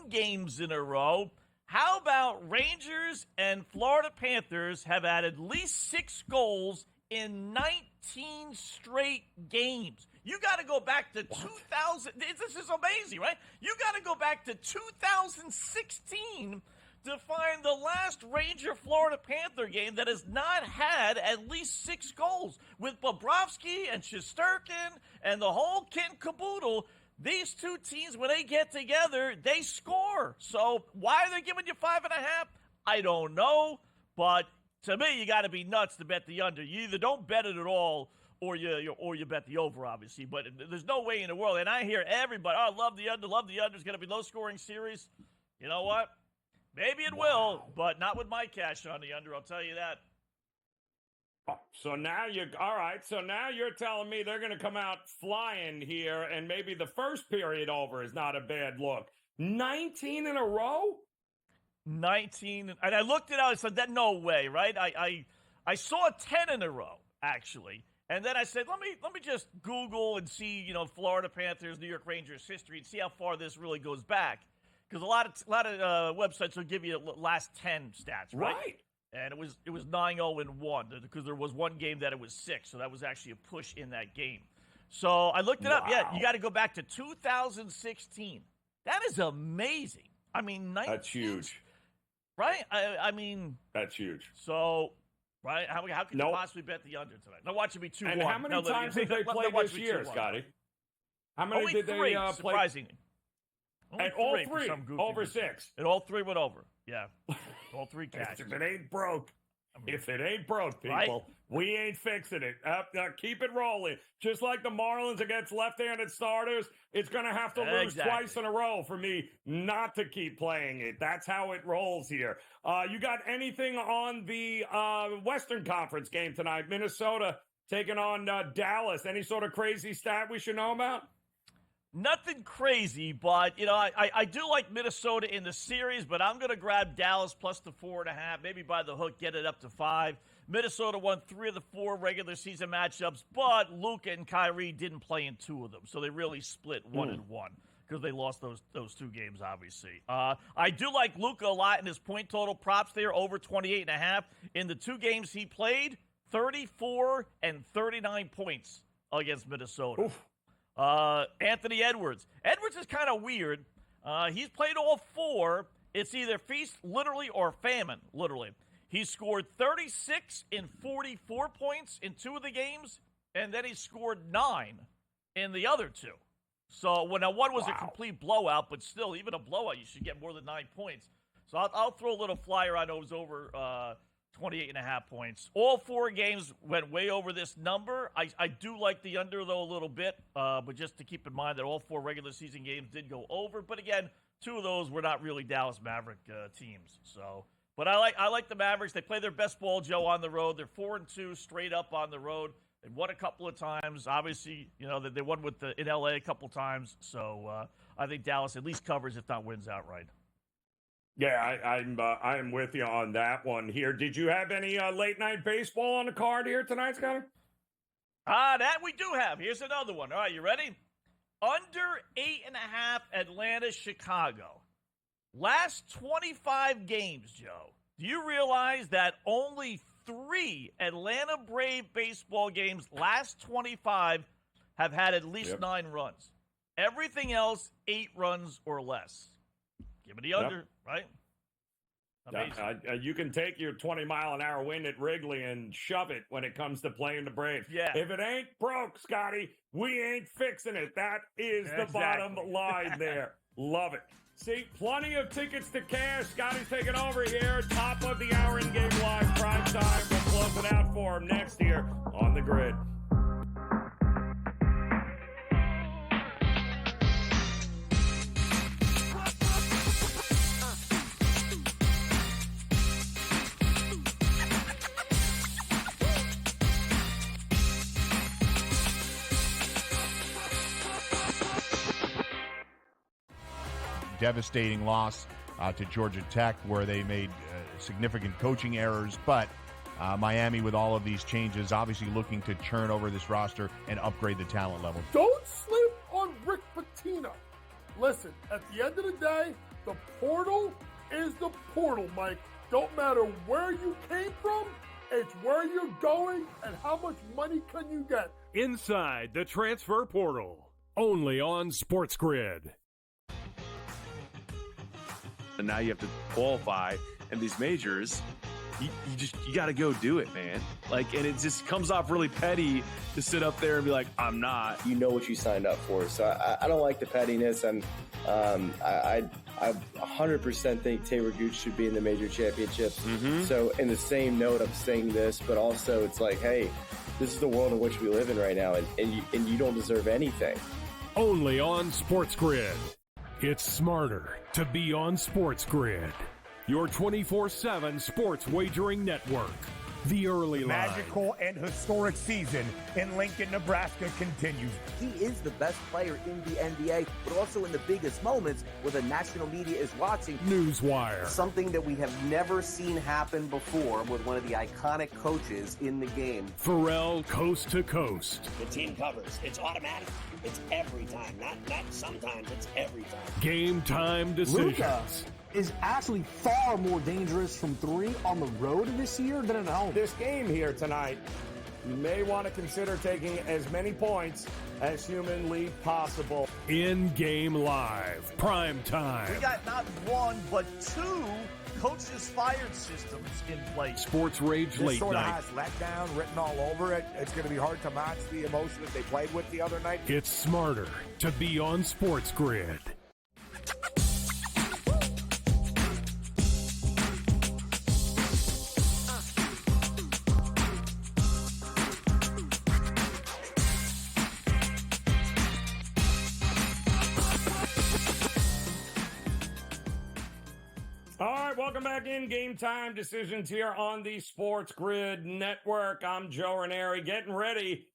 games in a row. How about Rangers and Florida Panthers have had at least 6 goals in 19 straight games? You got to go back to 2000. This is amazing, right? You got to go back to 2016 to find the last Ranger-Florida Panther game that has not had at least 6 goals. With Bobrovsky and Shesterkin and the whole kit and caboodle, these two teams, when they get together, they score. So why are they giving you 5.5? I don't know. But to me, you got to be nuts to bet the under. You either don't bet it at all or you bet the over, obviously. But there's no way in the world. And I hear everybody, I love the under. It's going to be low-scoring series. You know what? Maybe it will, but not with my cash on the under, I'll tell you that. So now you're telling me they're going to come out flying here, and maybe the first period over is not a bad look. 19 in a row? 19, and I looked it out, I said, that no way, right? I saw 10 in a row, actually. And then I said, let me just Google and see, Florida Panthers, New York Rangers history and see how far this really goes back. Because a lot of websites will give you last 10 stats, right? And it was 9-0-1 because there was one game that it was 6, so that was actually a push in that game. So I looked it up. Yeah, you got to go back to 2016. That is amazing. I mean, 19, that's huge, right? I mean, that's huge. So, right? How could you possibly bet the under tonight? Now watch it be 2-1. And how many times did they play this year, Scotty? How many Only did 3, they play? Surprisingly. And all 3 over 6. And all 3 went over. Yeah. All 3 cashes. If it ain't broke, If it ain't broke, people, Right? we ain't fixing it. Keep it rolling. Just like the Marlins against left-handed starters, it's going to have to lose twice in a row for me not to keep playing it. That's how it rolls here. You got anything on the Western Conference game tonight? Minnesota taking on Dallas. Any sort of crazy stat we should know about? Nothing crazy, but, I do like Minnesota in the series, but I'm going to grab Dallas plus the 4.5, maybe by the hook, get it up to 5. Minnesota won 3 of the 4 regular season matchups, but Luka and Kyrie didn't play in 2 of them, so they really split 1-1 because they lost those 2 games, obviously. I do like Luka a lot in his point total props there, over 28.5. In the 2 games he played, 34 and 39 points against Minnesota. Oof. Anthony Edwards. Edwards is kind of weird. He's played all 4. It's either feast, literally, or famine, literally. He scored 36 and 44 points in 2 of the games, and then he scored 9 in the other 2. So, now one was a complete blowout, but still, even a blowout, you should get more than 9 points. So I'll throw a little flyer on those over 28.5 points. All 4 games went way over this number. I do like the under, though, a little bit, but just to keep in mind that all 4 regular season games did go over. But again, 2 of those were not really Dallas Maverick teams. So, but I like the Mavericks. They play their best ball, Joe, on the road. They're 4-2 straight up on the road. They won a couple of times. Obviously, they won in LA a couple times. So I think Dallas at least covers, if not wins outright. Yeah, I'm with you on that one here. Did you have any late night baseball on the card here tonight, Scotty? That we do have. Here's another one. All right, you ready? Under 8.5 Atlanta, Chicago. Last 25 games, Joe. Do you realize that only 3 Atlanta Brave baseball games, last 25, have had at least 9 runs? Everything else, 8 runs or less. Give me the under, right? Amazing. You can take your 20-mile-an-hour wind at Wrigley and shove it when it comes to playing the Braves. Yeah. If it ain't broke, Scotty, we ain't fixing it. That is the bottom line there. Love it. See, plenty of tickets to cash. Scotty's taking over here. Top of the hour in Game Live prime time. We'll close it out for him next year on the Grid. Devastating loss to Georgia Tech, where they made significant coaching errors. But Miami, with all of these changes, obviously looking to churn over this roster and upgrade the talent level. Don't sleep on Rick Pitino. Listen, at the end of the day, the portal is the portal, Mike. Don't matter where you came from, it's where you're going and how much money can you get. Inside the transfer portal, only on SportsGrid. And now you have to qualify, and these majors, you got to go do it, man. And it just comes off really petty to sit up there and be like, I'm not. You know what you signed up for. So I don't like the pettiness, and I 100% think Taylor Gooch should be in the major championships. So in the same note, I'm saying this, but also it's like, hey, this is the world in which we live in right now, and you don't deserve anything. Only on SportsGrid. It's smarter to be on SportsGrid, your 24/7 sports wagering network. The early line. Magical and historic season in Lincoln, Nebraska continues. He is the best player in the NBA, but also in the biggest moments where the national media is watching. Newswire. Something that we have never seen happen before with one of the iconic coaches in the game. Pharrell, coast to coast. The team covers. It's automatic. It's every time. Not sometimes. It's every time. Game time decisions. Luka is actually far more dangerous from 3 on the road this year than at home. This game here tonight, you may want to consider taking as many points as humanly possible. In-game live, prime time. We got not 1, but 2 coaches fired systems in place. Sports Rage This late sort of night. has letdown written all over it. It's going to be hard to match the emotion that they played with the other night. It's smarter to be on SportsGrid. welcome back in. Game Time Decisions here on the Sports Grid Network. I'm Joe Raineri, getting ready.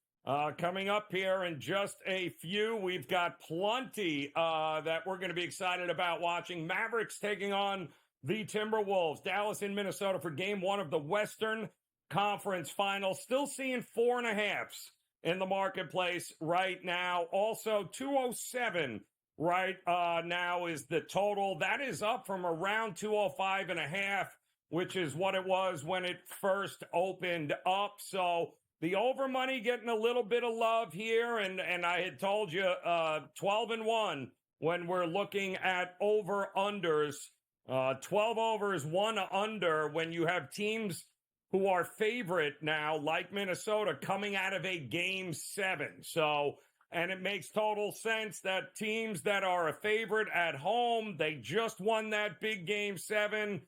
Coming up here in just a few, we've got plenty that we're going to be excited about watching. Mavericks taking on the Timberwolves. Dallas in Minnesota for game one of the Western Conference Finals. Still seeing 4.5s in the marketplace right now. Also, 207 right now is the total. That is up from around 205.5, which is what it was when it first opened up. So the over money getting a little bit of love here. And I had told you 12-1 when we're looking at over-unders. 12 overs, 1 under when you have teams who are favorite now, like Minnesota, coming out of a game 7. So, and it makes total sense that teams that are a favorite at home, they just won that big game 7,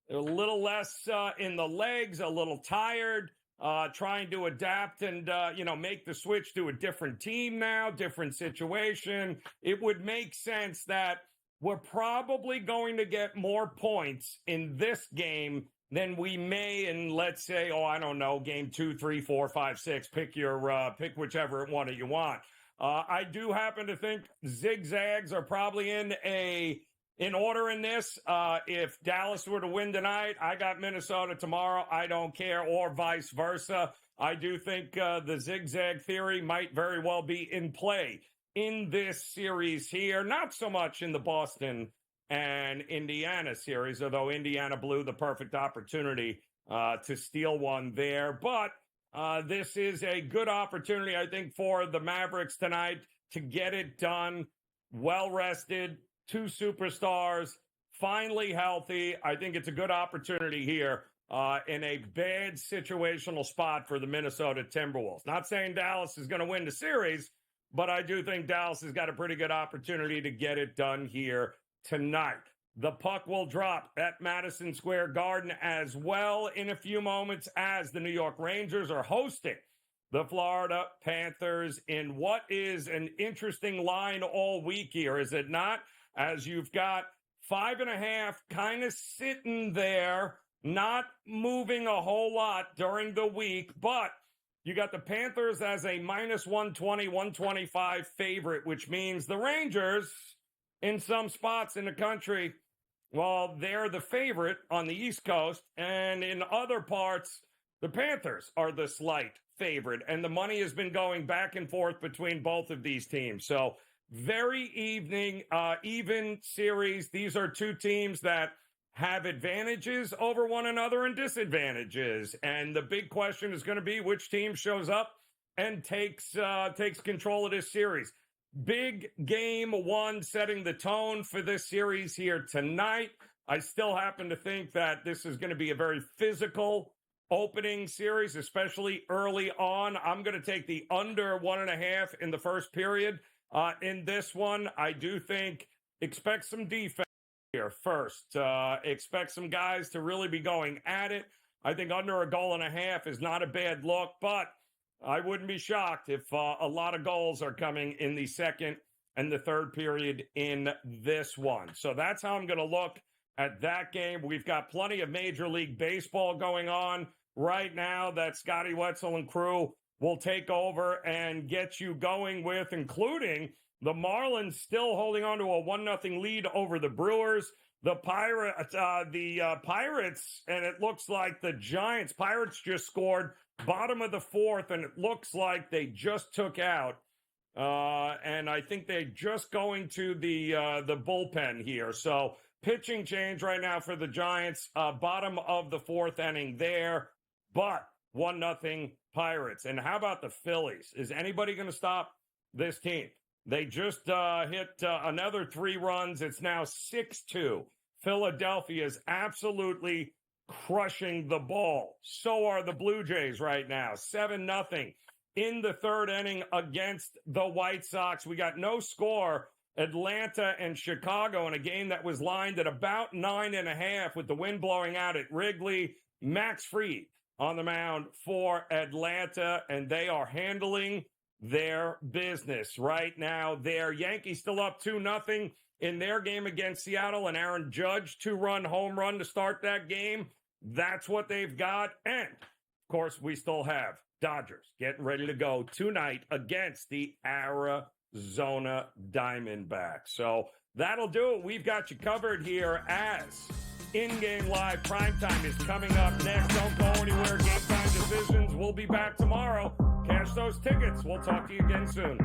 a little less in the legs, a little tired, trying to adapt and, make the switch to a different team now, different situation. It would make sense that we're probably going to get more points in this game than we may in, let's say, game 2, 3, 4, 5, 6. Pick pick whichever one you want. I do happen to think zigzags are probably in order in this. If Dallas were to win tonight, I got Minnesota tomorrow. I don't care, or vice versa. I do think the zigzag theory might very well be in play in this series here. Not so much in the Boston and Indiana series, although Indiana blew the perfect opportunity to steal one there. But this is a good opportunity, I think, for the Mavericks tonight to get it done. Well-rested, 2 superstars, finally healthy. I think it's a good opportunity here in a bad situational spot for the Minnesota Timberwolves. Not saying Dallas is going to win the series, but I do think Dallas has got a pretty good opportunity to get it done here tonight. The puck will drop at Madison Square Garden as well in a few moments as the New York Rangers are hosting the Florida Panthers in what is an interesting line all week here, is it not? As you've got 5.5 kind of sitting there, not moving a whole lot during the week, but you got the Panthers as a minus 120, 125 favorite, which means the Rangers, in some spots in the country, well, they're the favorite on the East Coast, and in other parts, the Panthers are the slight favorite, and the money has been going back and forth between both of these teams. So very even series. These are two teams that have advantages over one another and disadvantages. And the big question is going to be which team shows up and takes control of this series. Big game 1 setting the tone for this series here tonight. I still happen to think that this is going to be a very physical opening series, especially early on. I'm going to take the under 1.5 in the first period. In this one, I do think expect some defense here first. Expect some guys to really be going at it. I think under 1.5 goals is not a bad look, but I wouldn't be shocked if a lot of goals are coming in the second and the third period in this one. So that's how I'm going to look at that game. We've got plenty of Major League Baseball going on right now that Scotty Wetzel and crew will take over and get you going with, including the Marlins still holding on to a 1-0 lead over the Brewers. The Pirates, and it looks like the Pirates just scored bottom of the 4th, and it looks like they just took out. And I think they're just going to the bullpen here. So pitching change right now for the Giants, bottom of the 4th inning there, but 1-0 Pirates. And how about the Phillies? Is anybody going to stop this team? They just hit another 3 runs. It's now 6-2. Philadelphia is absolutely crushing the ball. So are the Blue Jays right now. 7-0 in the 3rd inning against the White Sox. We got no score. Atlanta and Chicago in a game that was lined at about 9.5 with the wind blowing out at Wrigley. Max Fried on the mound for Atlanta, and they are handling their business right now. Their Yankees still up 2-0 in their game against Seattle, and Aaron Judge 2-run home run to start that game. That's what they've got. And, of course, we still have Dodgers getting ready to go tonight against the Arizona Diamondbacks. So that'll do it. We've got you covered here as In-Game Live Primetime is coming up next. Don't go anywhere. Game Time Decisions. We'll be back tomorrow. Cash those tickets. We'll talk to you again soon.